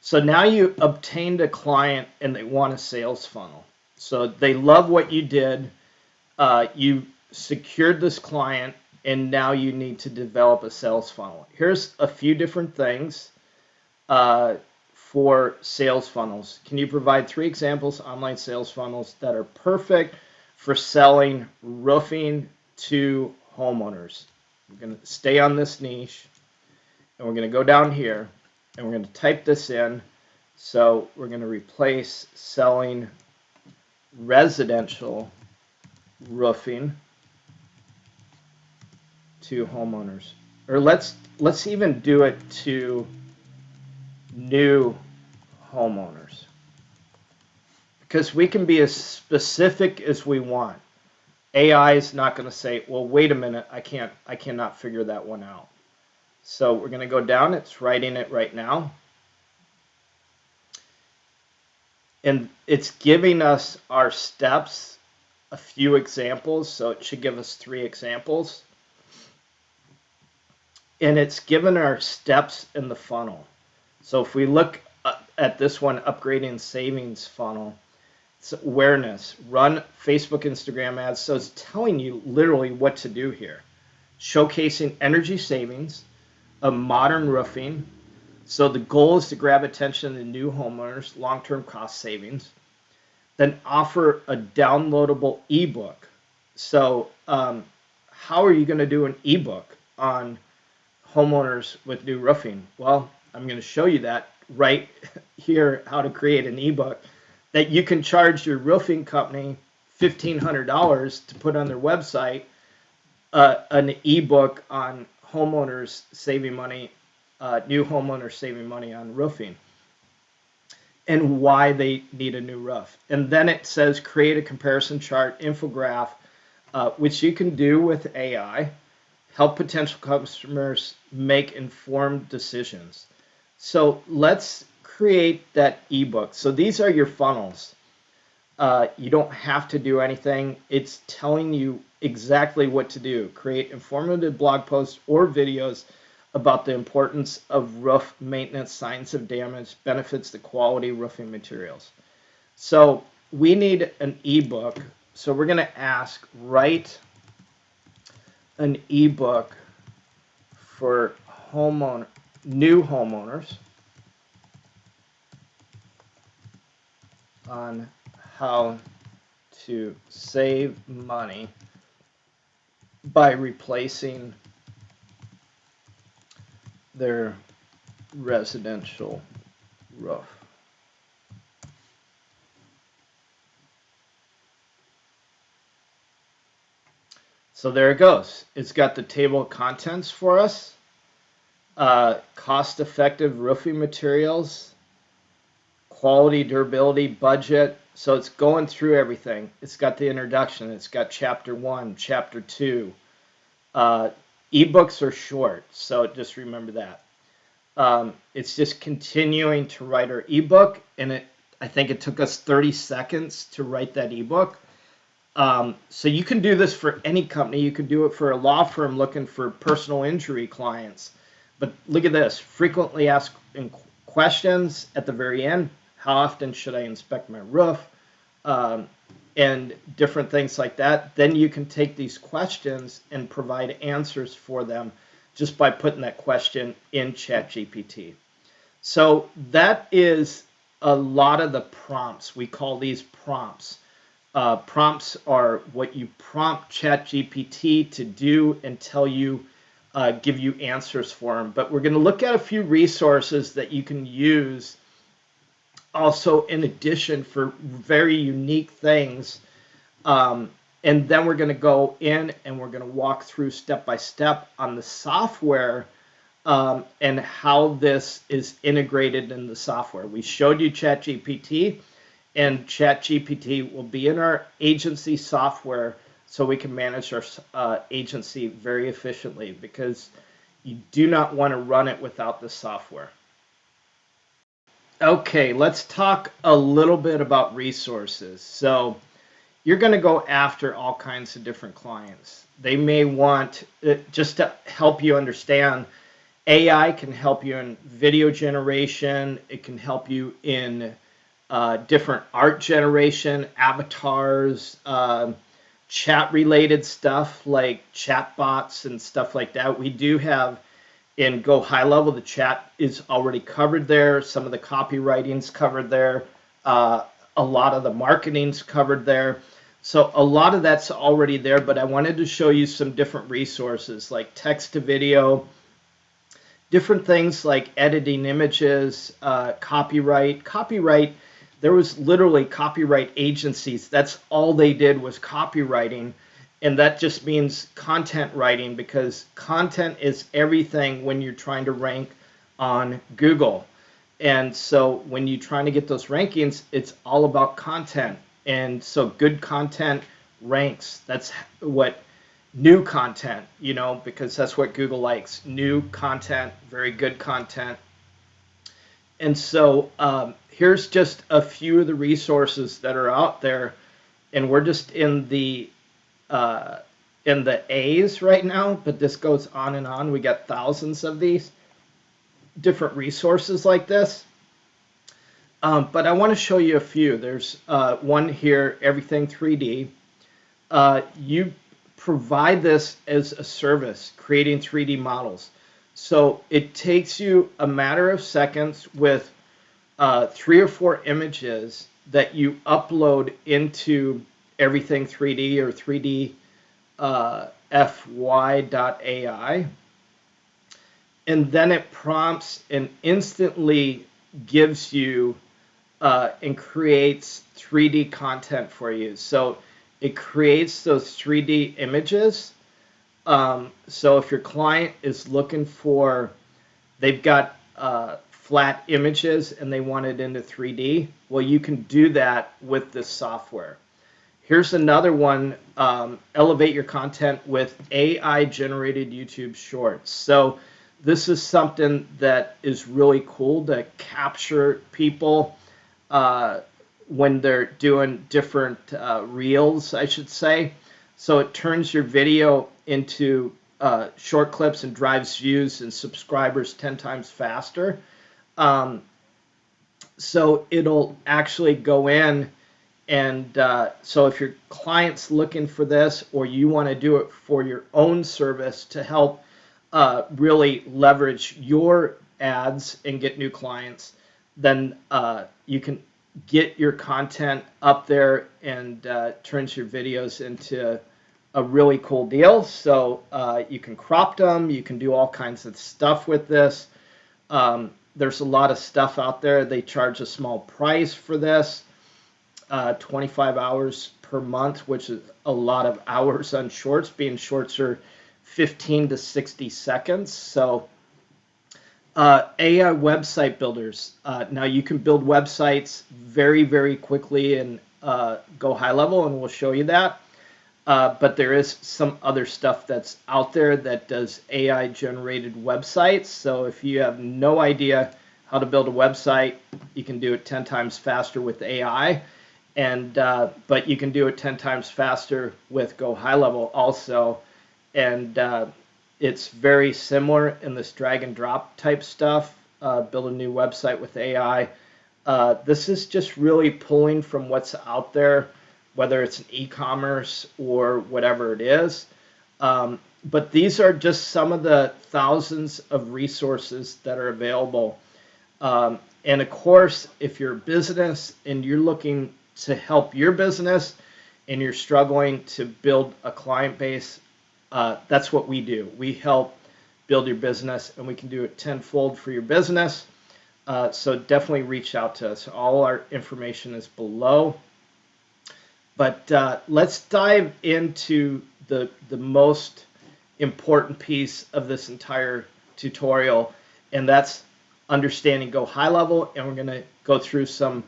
So now you obtained a client and they want a sales funnel. So they love what you did. You secured this client, and now you need to develop a sales funnel. Here's a few different things for sales funnels. Can you provide 3 examples online sales funnels that are perfect for selling roofing to homeowners? We're going to stay on this niche, and we're going to go down here, and we're going to type this in. So we're going to replace selling residential roofing to homeowners, or let's even do it to new homeowners, because we can be as specific as we want. AI is not going to say, well, wait a minute, I cannot figure that one out. So we're going to go down. It's writing it right now. And it's giving us our steps, a few examples. So it should give us 3 examples. And it's given our steps in the funnel. So if we look at this one, upgrading savings funnel, it's awareness, run Facebook, Instagram ads. So it's telling you literally what to do here. Showcasing energy savings of modern roofing. So the goal is to grab attention to new homeowners, long-term cost savings. Then offer a downloadable ebook. So how are you going to do an ebook on homeowners with new roofing? Well, I'm going to show you that right here, how to create an ebook that you can charge your roofing company $1,500 to put on their website, an ebook on homeowners saving money, new homeowners saving money on roofing, and why they need a new roof. And then it says create a comparison chart, infograph, which you can do with AI, help potential customers make informed decisions. So let's create that ebook. So these are your funnels. You don't have to do anything. It's telling you exactly what to do. Create informative blog posts or videos about the importance of roof maintenance, signs of damage, benefits to quality roofing materials. So we need an ebook. So we're going to ask, write an ebook for new homeowners on how to save money by replacing their residential roof. So there it goes. It's got the table of contents for us. Cost-effective roofing materials, quality, durability, budget. So it's going through everything. It's got the introduction. It's got chapter 1, chapter 2. Ebooks are short, so just remember that. It's just continuing to write our ebook, and I think it took us 30 seconds to write that ebook. So you can do this for any company. You could do it for a law firm looking for personal injury clients. But look at this, frequently asked questions at the very end. How often should I inspect my roof? And different things like that. Then you can take these questions and provide answers for them just by putting that question in ChatGPT. So that is a lot of the prompts. We call these prompts. Prompts are what you prompt ChatGPT to do and tell you, give you answers for them. But we're going to look at a few resources that you can use also in addition for very unique things. And then we're going to go in and we're going to walk through step by step on the software and how this is integrated in the software. We showed you ChatGPT, and ChatGPT will be in our agency software so we can manage our agency very efficiently, because you do not want to run it without the software. Okay, let's talk a little bit about resources. So you're going to go after all kinds of different clients. They may want, just to help you understand, AI can help you in video generation. It can help you in different art generation, avatars, chat-related stuff like chatbots and stuff like that. We do have in GoHighLevel, the chat is already covered there. Some of the copywriting's covered there. A lot of the marketing's covered there. So a lot of that's already there, but I wanted to show you some different resources like text to video, different things like editing images, copyright. Copyright, there was literally copyright agencies. That's all they did was copywriting. And that just means content writing, because content is everything when you're trying to rank on Google. And so when you're trying to get those rankings, it's all about content. And so good content ranks. That's what new content, because that's what Google likes. New content, very good content. And so here's just a few of the resources that are out there. And we're just in the A's right now, but this goes on and on. We got thousands of these different resources like this. But I want to show you a few. There's one here, Everything 3D. You provide this as a service, creating 3D models. So it takes you a matter of seconds with 3 or 4 images that you upload into Everything 3D or 3D fy.ai, and then it prompts and instantly gives you and creates 3D content for you. So it creates those 3D images. So if your client is looking for, they've got flat images and they want it into 3D, well, you can do that with this software. Here's another one, elevate your content with AI-generated YouTube Shorts. So this is something that is really cool to capture people when they're doing different reels, I should say. So it turns your video into short clips and drives views and subscribers 10 times faster. So it'll actually go in and so if your client's looking for this, or you want to do it for your own service to help really leverage your ads and get new clients, then you can get your content up there and turns your videos into a really cool deal. So you can crop them, you can do all kinds of stuff with this. There's a lot of stuff out there. They charge a small price for this, 25 hours per month, which is a lot of hours on shorts, being shorts are 15 to 60 seconds. So AI website builders. Now you can build websites very, very quickly in GoHighLevel, and we'll show you that. But there is some other stuff that's out there that does AI generated websites. So if you have no idea how to build a website, you can do it 10 times faster with AI. And but you can do it 10 times faster with GoHighLevel also. And it's very similar in this drag and drop type stuff. Build a new website with AI. This is just really pulling from what's out there, whether it's an e-commerce or whatever it is. But these are just some of the thousands of resources that are available. And of course, if you're a business and you're looking to help your business and you're struggling to build a client base, that's what we do. We help build your business, and we can do it tenfold for your business. So definitely reach out to us. All our information is below. But let's dive into the most important piece of this entire tutorial, and that's understanding GoHighLevel. And we're going to go through some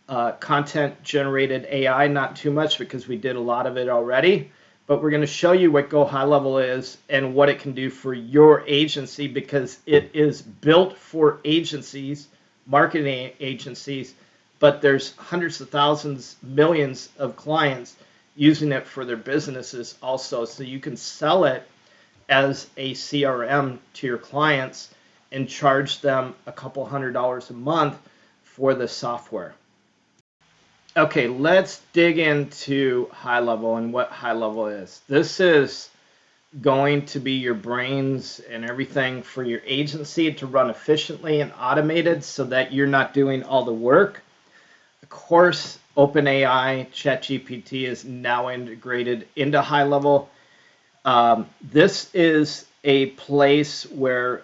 content generated AI, not too much because we did a lot of it already, but we're going to show you what GoHighLevel is and what it can do for your agency, because it is built for agencies, marketing agencies, but there's hundreds of thousands, millions of clients using it for their businesses also. So you can sell it as a CRM to your clients and charge them a couple $100s a month for the software. Okay, let's dig into HighLevel and what HighLevel is. This is going to be your brains and everything for your agency to run efficiently and automated so that you're not doing all the work. Of course, OpenAI, ChatGPT is now integrated into HighLevel. This is a place where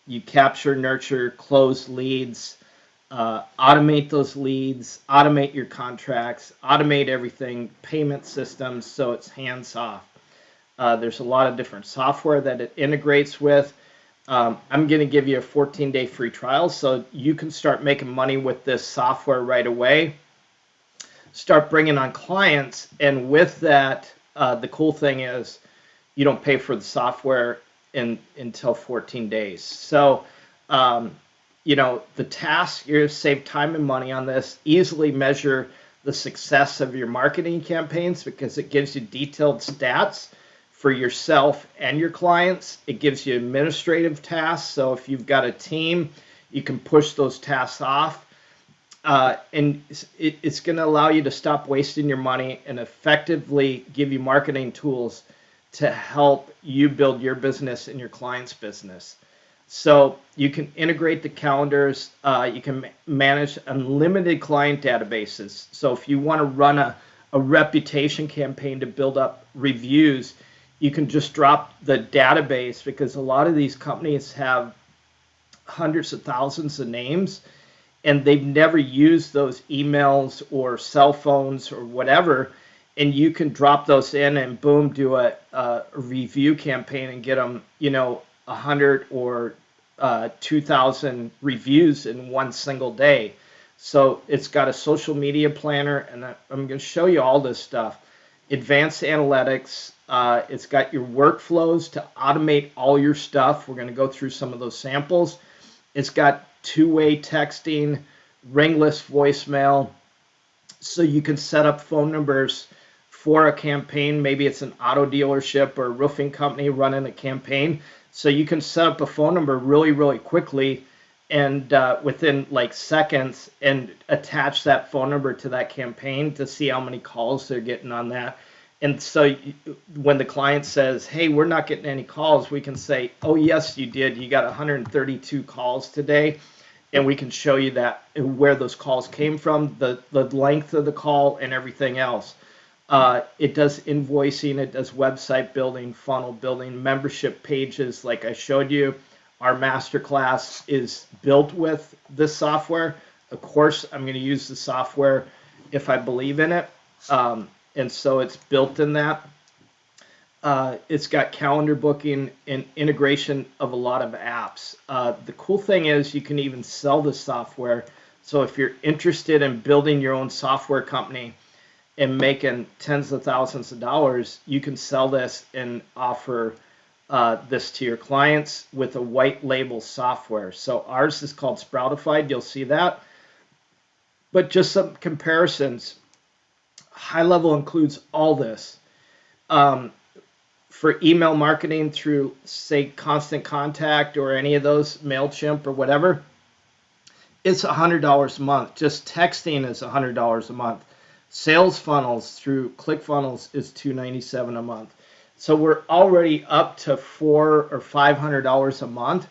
you capture, nurture, close leads, automate those leads, automate your contracts, automate everything, payment systems, so it's hands-off. There's a lot of different software that it integrates with. I'm going to give you a 14-day free trial so you can start making money with this software right away. Start bringing on clients, and with that, the cool thing is you don't pay for the software until 14 days. So, the task, you're going to save time and money on this, easily measure the success of your marketing campaigns because it gives you detailed stats for yourself and your clients. It gives you administrative tasks. So if you've got a team, you can push those tasks off. And it's going to allow you to stop wasting your money and effectively give you marketing tools to help you build your business and your client's business. So you can integrate the calendars. You can manage unlimited client databases. So if you want to run a reputation campaign to build up reviews, you can just drop the database, because a lot of these companies have hundreds of thousands of names and they've never used those emails or cell phones or whatever. And you can drop those in and boom, do a review campaign and get them, 100 or 2,000 reviews in one single day. So it's got a social media planner, and I'm going to show you all this stuff. Advanced analytics. It's got your workflows to automate all your stuff. We're going to go through some of those samples. It's got two-way texting, ringless voicemail, so you can set up phone numbers for a campaign. Maybe it's an auto dealership or a roofing company running a campaign. So you can set up a phone number really, really quickly and within like seconds and attach that phone number to that campaign to see how many calls they're getting on that. And so when the client says, hey, we're not getting any calls, we can say, oh, yes, you did. You got 132 calls today. And we can show you that where those calls came from, the length of the call, and everything else. It does invoicing, it does website building, funnel building, membership pages like I showed you. Our masterclass is built with this software. Of course, I'm going to use the software if I believe in it. And so it's built in that. It's got calendar booking and integration of a lot of apps. The cool thing is you can even sell the software. So if you're interested in building your own software company and making tens of thousands of dollars, you can sell this and offer this to your clients with a white label software. So ours is called Sproutify. You'll see that. But just some comparisons. HighLevel includes all this. For email marketing through, say, Constant Contact or any of those, MailChimp or whatever, it's $100 a month. Just texting is $100 a month. Sales funnels through ClickFunnels is $297 a month. So we're already up to $400 or $500 a month,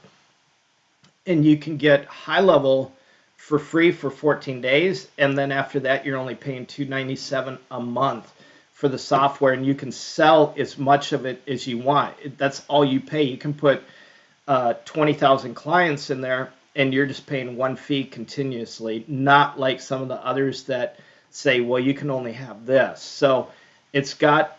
and you can get HighLevel for free for 14 days, and then after that, you're only paying $297 a month for the software, and you can sell as much of it as you want. That's all you pay. You can put 20,000 clients in there, and you're just paying one fee continuously, not like some of the others that say, well, you can only have this. So it's got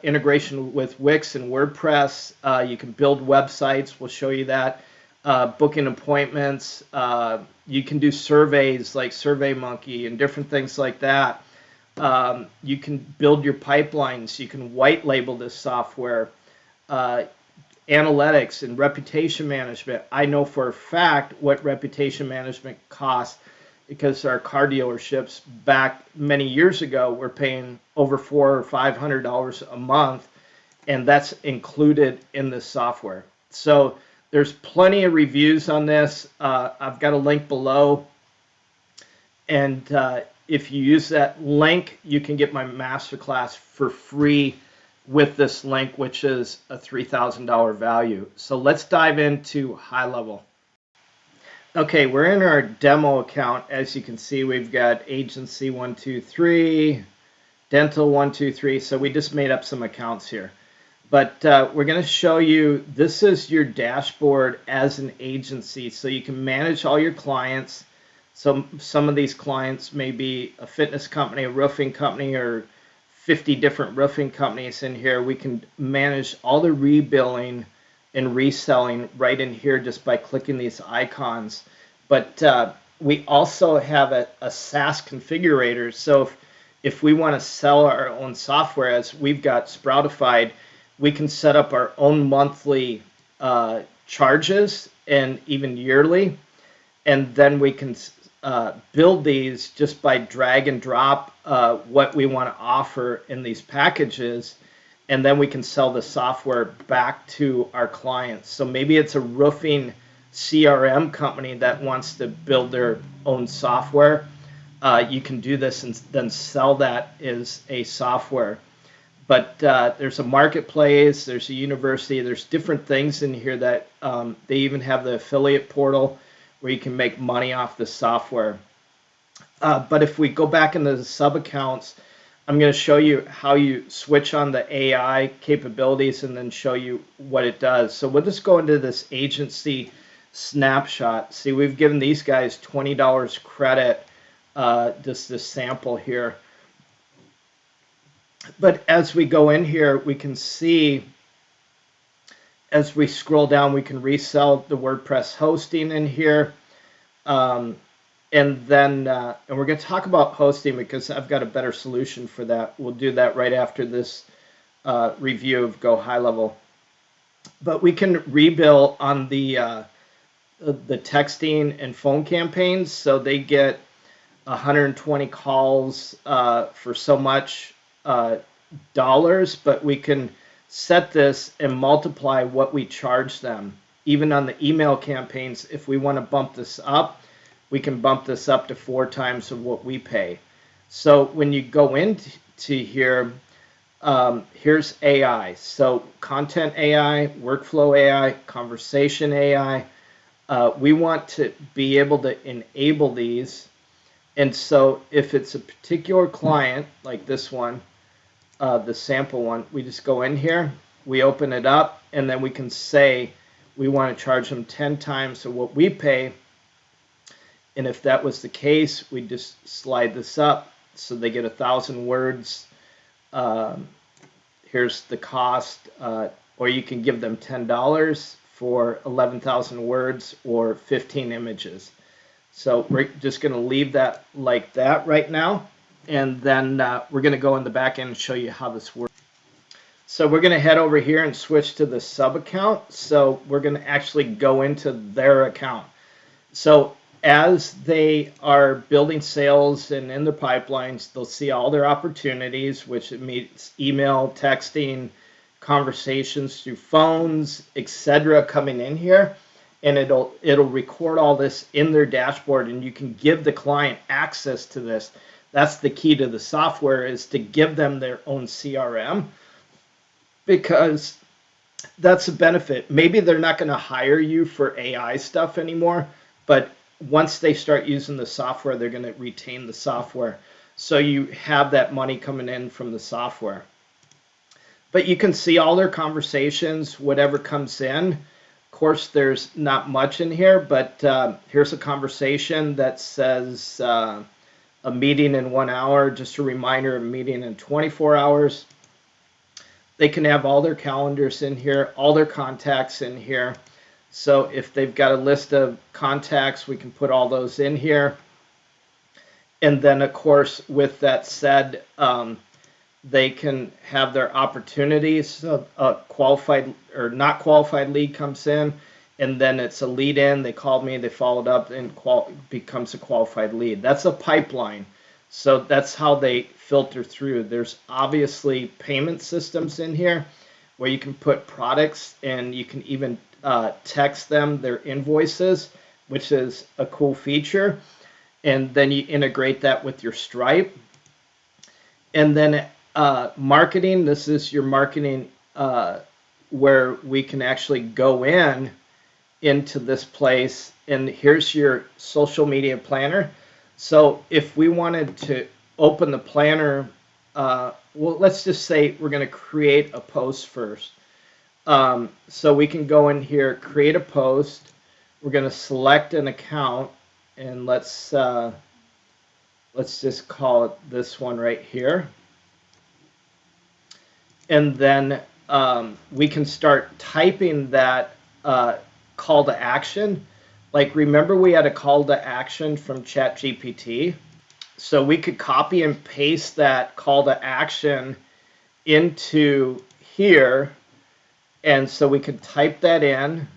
integration with Wix and WordPress. You can build websites. We'll show you that. Booking appointments. You can do surveys like SurveyMonkey and different things like that. You can build your pipelines. You can white label this software. Analytics and reputation management. I know for a fact what reputation management costs because our car dealerships back many years ago were paying over $400 or $500 a month, and that's included in the software. So there's plenty of reviews on this. I've got a link below, and if you use that link, you can get my masterclass for free with this link, which is a $3,000 value. So let's dive into HighLevel. Okay, we're in our demo account. As you can see, we've got agency 123, dental 123. So we just made up some accounts here. But we're going to show you, this is your dashboard as an agency. So you can manage all your clients. So some of these clients may be a fitness company, a roofing company, or 50 different roofing companies in here. We can manage all the rebilling and reselling right in here just by clicking these icons. But we also have a SaaS configurator. So if we want to sell our own software, as we've got Sproutify, we can set up our own monthly charges and even yearly. And then we can build these just by drag and drop what we want to offer in these packages, and then we can sell the software back to our clients. So maybe it's a roofing CRM company that wants to build their own software. You can do this and then sell that as a software. But there's a marketplace, there's a university, there's different things in here that they even have the affiliate portal where you can make money off the software. But if we go back into the sub accounts, I'm going to show you how you switch on the AI capabilities and then show you what it does. So we'll just go into this agency snapshot. See, we've given these guys $20 credit, just this sample here. But as we go in here, we can see, as we scroll down, we can resell the WordPress hosting in here. And then and we're going to talk about hosting because I've got a better solution for that. We'll do that right after this review of GoHighLevel. But we can rebill on the texting and phone campaigns. So they get 120 calls for so much dollars, but we can set this and multiply what we charge them. Even on the email campaigns, if we want to bump this up, we can bump this up to 4 times of what we pay. So when you go into here, here's AI. So content AI, workflow AI, conversation AI. We want to be able to enable these. And so if it's a particular client, like this one, the sample one, we just go in here, we open it up, and then we can say we want to charge them 10 times of what we pay. And if that was the case, we just slide this up so they get 1,000 words. Here's the cost, or you can give them $10 for 11,000 words or 15 images. So we're just going to leave that like that right now, and then we're going to go in the back end and show you how this works. So we're going to head over here and switch to the sub account. So we're going to actually go into their account. So as they are building sales and in their pipelines, they'll see all their opportunities, which it means email, texting, conversations through phones, etc., coming in here, and it'll record all this in their dashboard, and you can give the client access to this. That's the key to the software, is to give them their own CRM, because that's a benefit. Maybe they're not going to hire you for AI stuff anymore, but once they start using the software, they're going to retain the software. So you have that money coming in from the software. But you can see all their conversations, whatever comes in. Of course, there's not much in here, but here's a conversation that says a meeting in 1 hour, just a reminder, a meeting in 24 hours. They can have all their calendars in here, all their contacts in here. So if they've got a list of contacts, we can put all those in here. And then, of course, with that said, they can have their opportunities. So a qualified or not qualified lead comes in, and then it's a lead in. They called me, they followed up, and becomes a qualified lead. That's a pipeline. So that's how they filter through. There's obviously payment systems in here where you can put products, and you can even text them their invoices, which is a cool feature. And then you integrate that with your Stripe. And then marketing, this is your marketing where we can actually go into this place, and here's your social media planner. So if we wanted to open the planner, well, let's just say we're going to create a post first. So we can go in here, create a post. We're going to select an account, and let's just call it this one right here. And then we can start typing that call to action. Like, remember we had a call to action from ChatGPT? So we could copy and paste that call to action into here. And so we could type that in.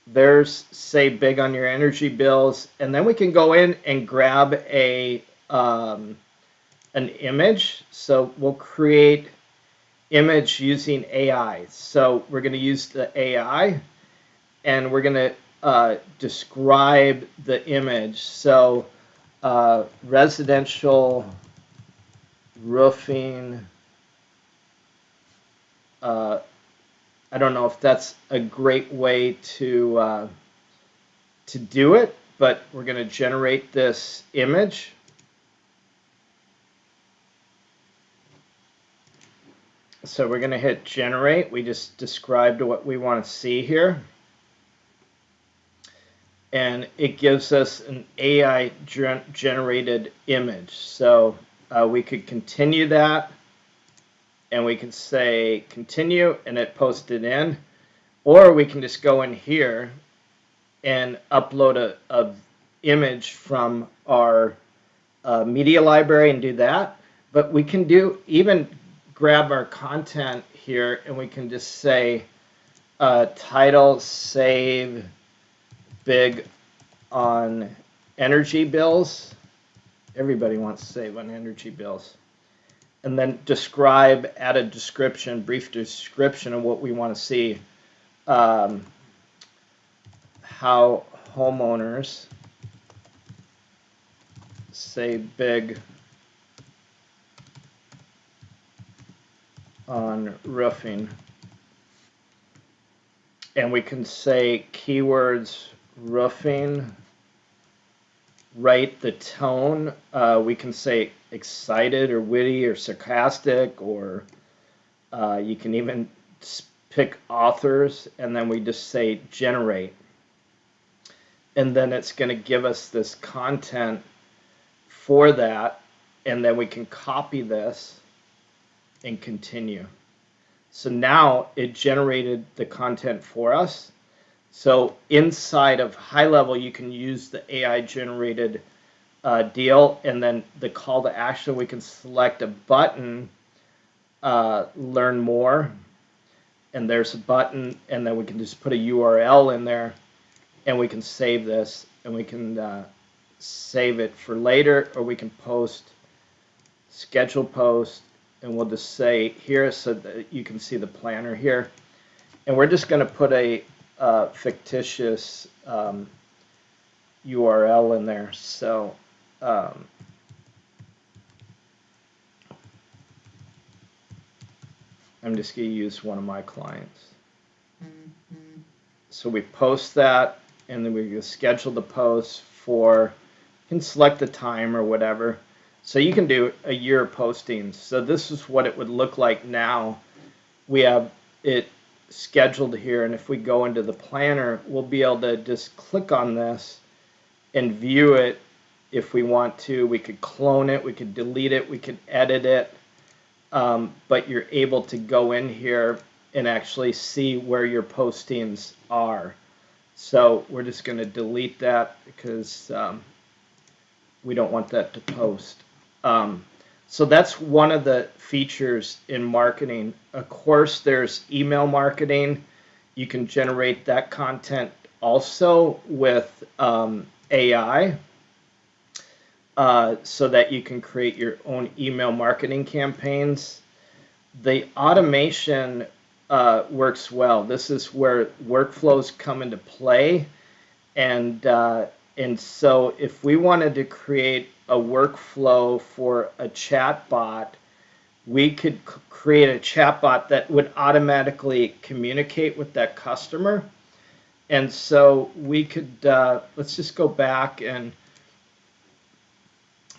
There's, say, big on your energy bills. And then we can go in and grab an image. So we'll create image using AI. So we're going to use the AI, and we're going to describe the image. So residential roofing. I don't know if that's a great way to do it, but we're going to generate this image. So we're going to hit generate. We just described what we want to see here. And it gives us an AI generated image. So we could continue that, and we can say continue, and it posted in. Or we can just go in here and upload a image from our media library and do that. But we can even grab our content here, and we can just say title, save big on energy bills. Everybody wants to save on energy bills. and then add a description, brief description of what we want to see. How homeowners save big on roofing. And we can say keywords roofing, write the tone. We can say excited or witty or sarcastic, or you can even pick authors, and then we just say generate. And then it's going to give us this content for that, and then we can copy this and continue. So now it generated the content for us. So inside of HighLevel, you can use the AI generated deal, and then the call to action, we can select a button, learn more, and there's a button, and then we can just put a URL in there, and we can save this, and we can save it for later, or we can schedule post, and we'll just say here so that you can see the planner here. And we're just going to put a fictitious URL in there. So I'm just going to use one of my clients. So we post that, and then we can schedule the post for, you can select the time or whatever. So you can do a year of postings. So this is what it would look like now. We have it scheduled here, and if we go into the planner, we'll be able to just click on this and view it if we want to. We could clone it, we could delete it, we could edit it, but you're able to go in here and actually see where your postings are. So we're just going to delete that because we don't want that to post. So that's one of the features in marketing. Of course, there's email marketing. You can generate that content also with AI, so that you can create your own email marketing campaigns. The automation works well. This is where workflows come into play, and so if we wanted to create a workflow for a chatbot, we could create a chatbot that would automatically communicate with that customer. And so we could, let's just go back and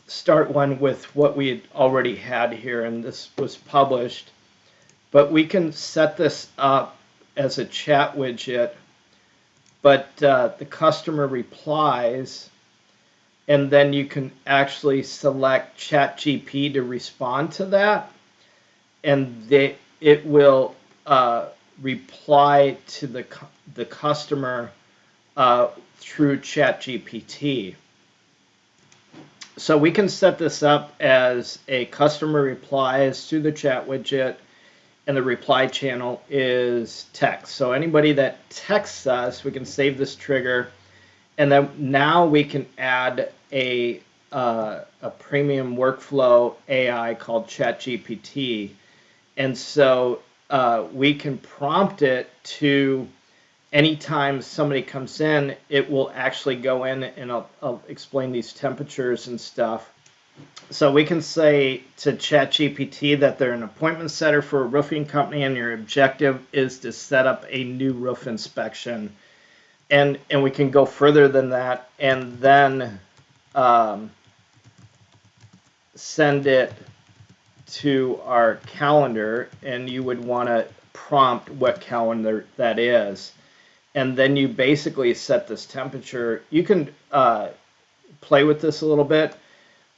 start one with what we had already had here, and this was published. But we can set this up as a chat widget, but the customer replies, and then you can actually select ChatGPT to respond to that, and it will reply to the customer through ChatGPT. So we can set this up as a customer replies to the chat widget, and the reply channel is text. So anybody that texts us, we can save this trigger, and then now we can add a premium workflow AI called ChatGPT, and so we can prompt it to, anytime somebody comes in, it will actually go in, and I'll explain these temperatures and stuff. So we can say to ChatGPT that they're an appointment setter for a roofing company, and your objective is to set up a new roof inspection. And we can go further than that, and then send it to our calendar, and you would want to prompt what calendar that is. And then you basically set this temperature. You can play with this a little bit.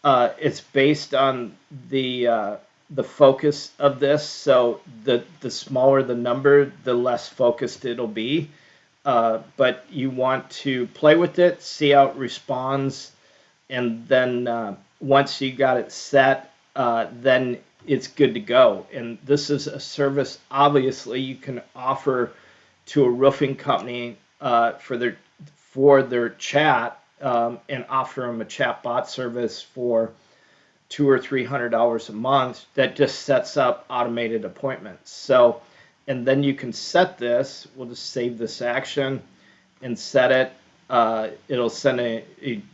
It's based on the focus of this. So the smaller the number, the less focused it'll be. But you want to play with it, see how it responds, and then once you got it set, then it's good to go. And this is a service, obviously, you can offer to a roofing company for their chat, and offer them a chatbot service $200 or $300 a month that just sets up automated appointments. So, and then you can set this. We'll just save this action and set it. It'll send a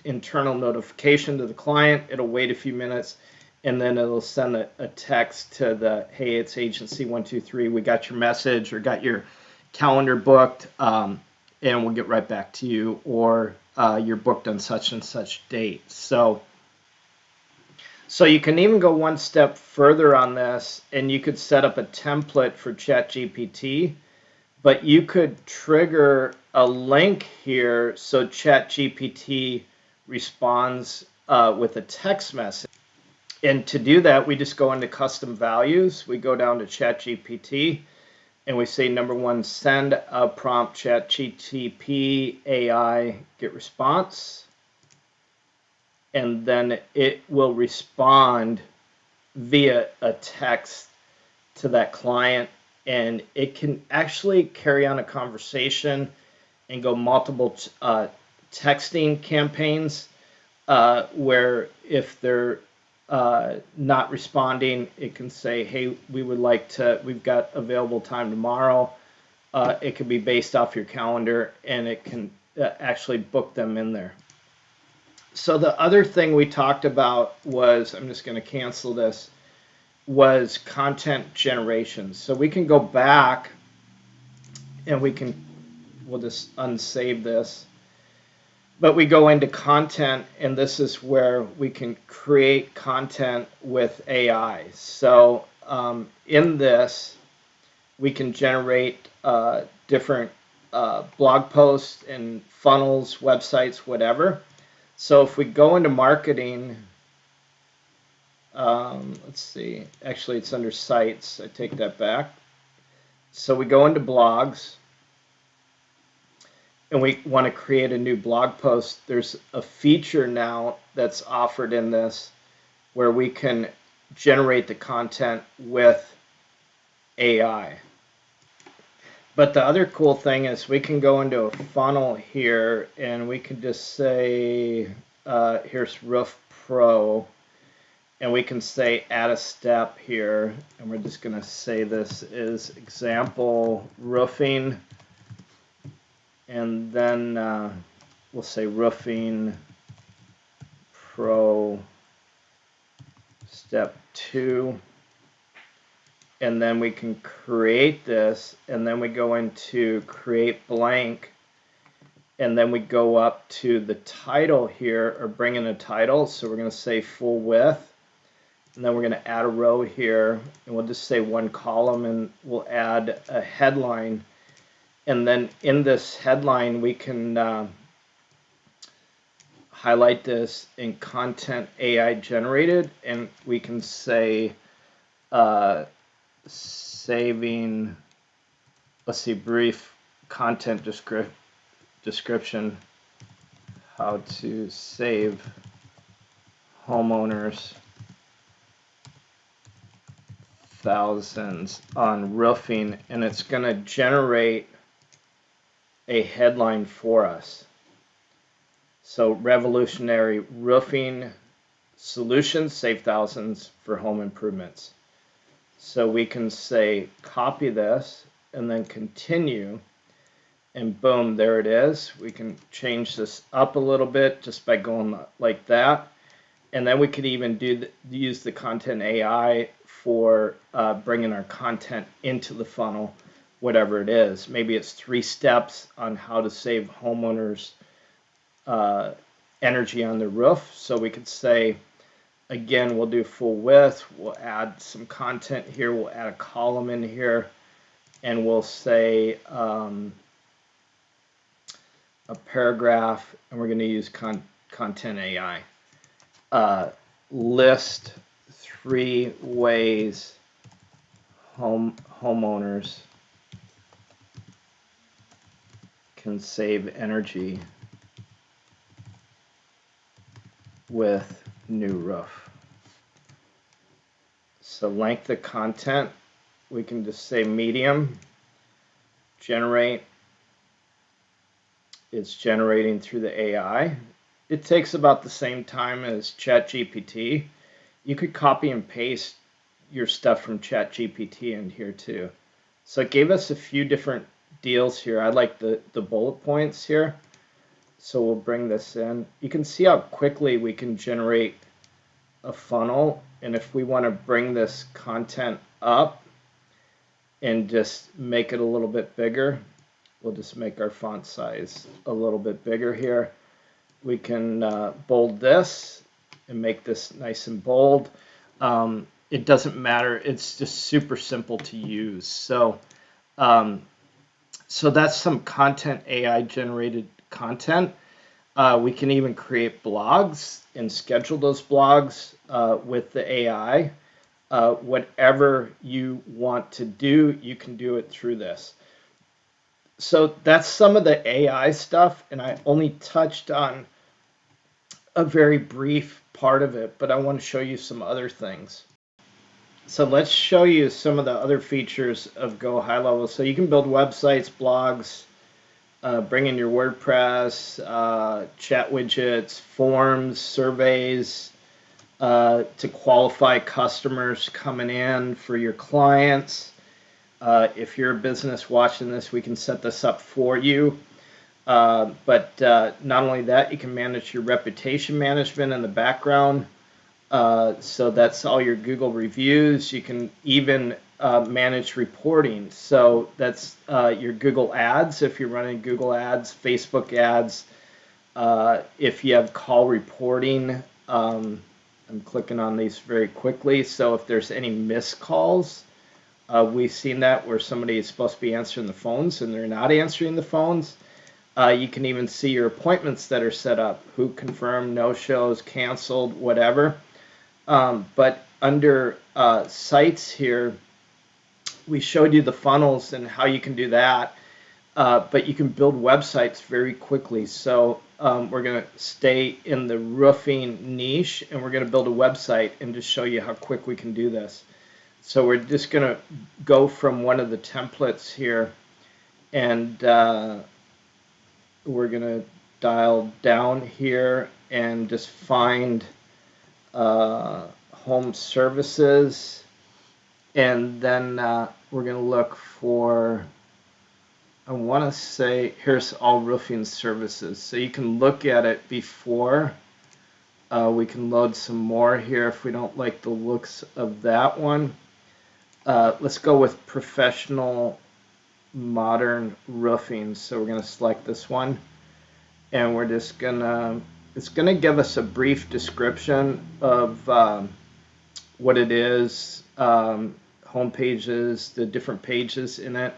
internal notification to the client. It'll wait a few minutes, and then it'll send a text to the, hey, it's agency 123. We got your message or got your calendar booked, and we'll get right back to you, or you're booked on such and such date. So you can even go one step further on this, and you could set up a template for ChatGPT, but you could trigger a link here so ChatGPT responds with a text message. And to do that, we just go into custom values. We go down to ChatGPT, and we say, number one, send a prompt ChatGPT AI get response. And then it will respond via a text to that client. And it can actually carry on a conversation and go multiple texting campaigns where if they're not responding, it can say, hey, we've got available time tomorrow. It can be based off your calendar, and it can actually book them in there. So the other thing we talked about was, I'm just going to cancel this, was content generation. So we can go back and we'll just unsave this. But we go into content, and this is where we can create content with AI. So in this, we can generate different blog posts and funnels, websites, whatever. So if we go into marketing, let's see, actually it's under sites, I take that back. So we go into blogs, and we want to create a new blog post. There's a feature now that's offered in this where we can generate the content with AI. But the other cool thing is we can go into a funnel here, and we can just say, here's Roof Pro, and we can say add a step here, and we're just going to say this is example roofing, and then we'll say roofing pro step 2. And then we can create this, and then we go into create blank, and then we go up to the title here, or bring in a title. So we're going to say full width, and then we're going to add a row here, and we'll just say one column, and we'll add a headline. And then in this headline, we can highlight this in content AI generated, and we can say saving, let's see, brief content description, how to save homeowners thousands on roofing, and it's going to generate a headline for us. So revolutionary roofing solutions save thousands for home improvements. So we can say copy this and then continue, and boom, there it is. We can change this up a little bit just by going like that. And then we could even use the content AI for bringing our content into the funnel, whatever it is. Maybe it's 3 steps on how to save homeowners energy on the roof. So we could say, again, we'll do full width. We'll add some content here. We'll add a column in here, and we'll say a paragraph, and we're going to use content AI. List 3 ways homeowners can save energy with new roof. So length of content, we can just say medium, generate. It's generating through the AI. It takes about the same time as ChatGPT. You could copy and paste your stuff from ChatGPT in here too. So it gave us a few different deals here. I like the bullet points here. So we'll bring this in. You can see how quickly we can generate a funnel. And if we want to bring this content up and just make it a little bit bigger, we'll just make our font size a little bit bigger here. We can bold this and make this nice and bold. It doesn't matter. It's just super simple to use. So that's some content, AI generated content. We can even create blogs and schedule those blogs with the AI. Whatever you want to do, you can do it through this. So that's some of the AI stuff, and I only touched on a very brief part of it, but I want to show you some other things. So let's show you some of the other features of GoHighLevel. So you can build websites, blogs, bring in your WordPress, chat widgets, forms, surveys, to qualify customers coming in for your clients. If you're a business watching this, we can set this up for you. But not only that, you can manage your reputation management in the background. So that's all your Google reviews. You can even manage reporting. So that's your Google ads, if you're running Google ads, Facebook ads. If you have call reporting, I'm clicking on these very quickly. So if there's any missed calls, we've seen that where somebody is supposed to be answering the phones and they're not answering the phones. You can even see your appointments that are set up, who confirmed, no shows, canceled, whatever. But under sites here, we showed you the funnels and how you can do that. But you can build websites very quickly. So we're going to stay in the roofing niche, and we're going to build a website and just show you how quick we can do this. So we're just going to go from one of the templates here, and we're going to dial down here and just find home services, and then we're going to look for, I want to say, here's all roofing services. So you can look at it before. We can load some more here if we don't like the looks of that one. Let's go with professional modern roofing. So we're going to select this one, and we're just going to, it's going to give us a brief description of what it is, home pages, the different pages in it.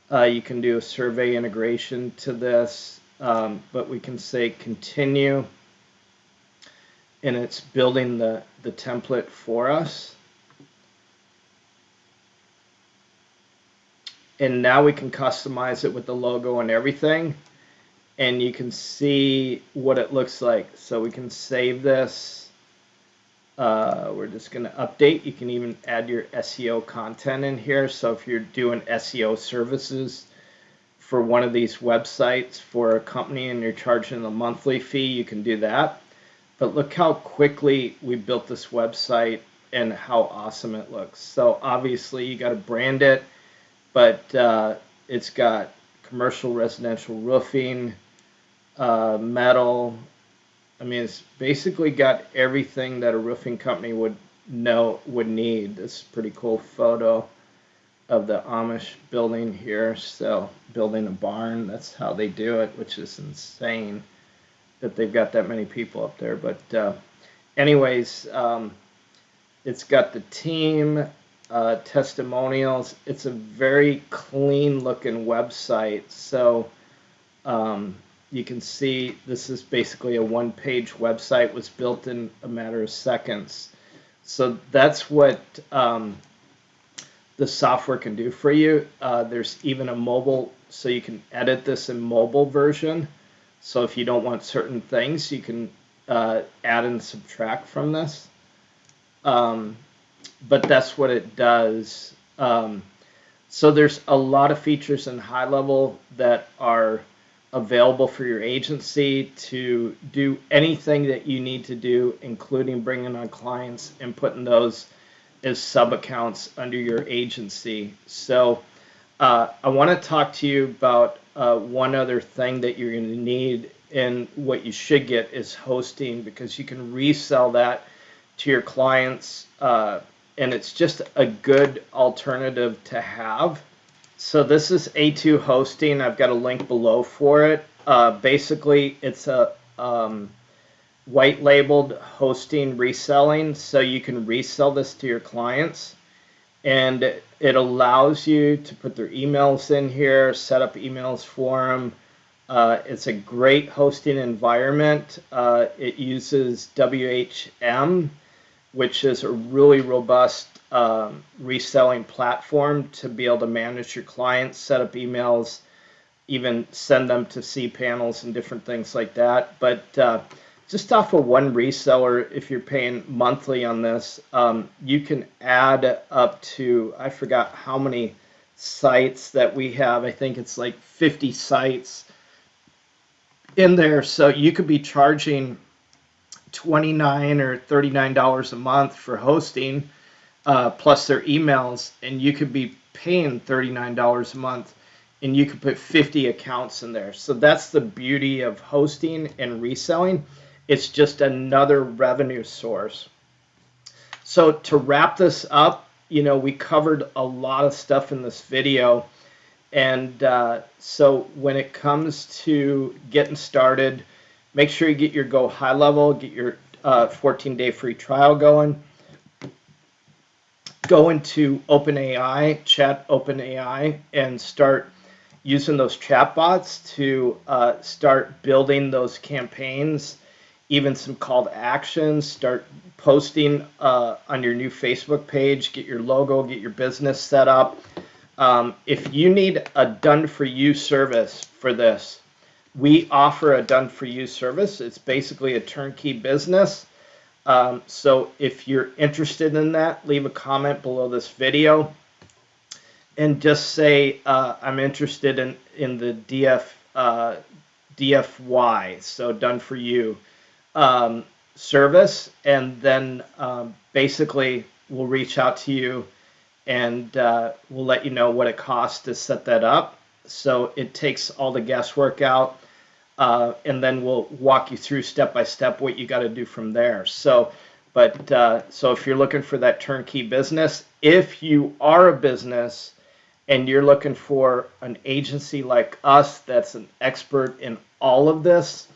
You can do a survey integration to this, but we can say continue, and it's building the template for us. And now we can customize it with the logo and everything, and you can see what it looks like. So we can save this. We're just going to update. You can even add your SEO content in here. So if you're doing SEO services for one of these websites for a company and you're charging a monthly fee, you can do that. But look how quickly we built this website and how awesome it looks. So obviously you got to brand it, but it's got commercial, residential roofing, metal. I mean, it's basically got everything that a roofing company would need. This is a pretty cool photo of the Amish building here. So building a barn, that's how they do it, which is insane that they've got that many people up there. But anyways, it's got the team, testimonials. It's a very clean looking website. So you can see this is basically a one-page website, was built in a matter of seconds. So that's what the software can do for you. There's even a mobile, so you can edit this in mobile version. So if you don't want certain things, you can add and subtract from this. But that's what it does. So there's a lot of features in HighLevel that are available for your agency to do anything that you need to do, including bringing on clients and putting those as sub accounts under your agency. So I want to talk to you about one other thing that you're going to need, and what you should get is hosting, because you can resell that to your clients, and it's just a good alternative to have. So this is A2 Hosting. I've got a link below for it. Basically, it's a white labeled hosting reselling, so you can resell this to your clients, and it allows you to put their emails in here, set up emails for them. It's a great hosting environment. It uses WHM, which is a really robust reselling platform to be able to manage your clients, set up emails, even send them to cPanels and different things like that. But just off of one reseller, if you're paying monthly on this, you can add up to, I forgot how many sites that we have. I think it's like 50 sites in there. So you could be charging $29 or $39 a month for hosting, plus their emails, and you could be paying $39 a month, and you could put 50 accounts in there. So that's the beauty of hosting and reselling. It's just another revenue source. So to wrap this up, we covered a lot of stuff in this video. And so when it comes to getting started, make sure you get your GoHighLevel, get your 14-day free trial going. Go into OpenAI, chat OpenAI, and start using those chatbots to start building those campaigns, even some call to actions. Start posting on your new Facebook page, get your logo, get your business set up. If you need a done-for-you service for this, we offer a done-for-you service. It's basically a turnkey business. So if you're interested in that, leave a comment below this video and just say, I'm interested in the DFY, so done-for-you service, and then basically we'll reach out to you, and we'll let you know what it costs to set that up. So it takes all the guesswork out, and then we'll walk you through step by step what you got to do from there. So if you're looking for that turnkey business, if you are a business and you're looking for an agency like us that's an expert in all of this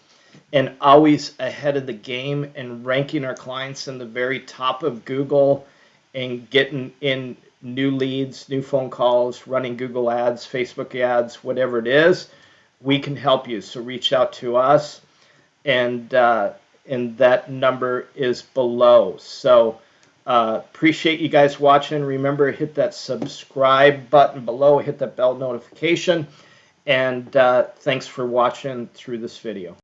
and always ahead of the game and ranking our clients in the very top of Google and getting in new leads, new phone calls, running Google ads, Facebook ads, whatever it is, we can help you. So reach out to us, and that number is below. So appreciate you guys watching. Remember, hit that subscribe button below, hit that bell notification, and thanks for watching through this video.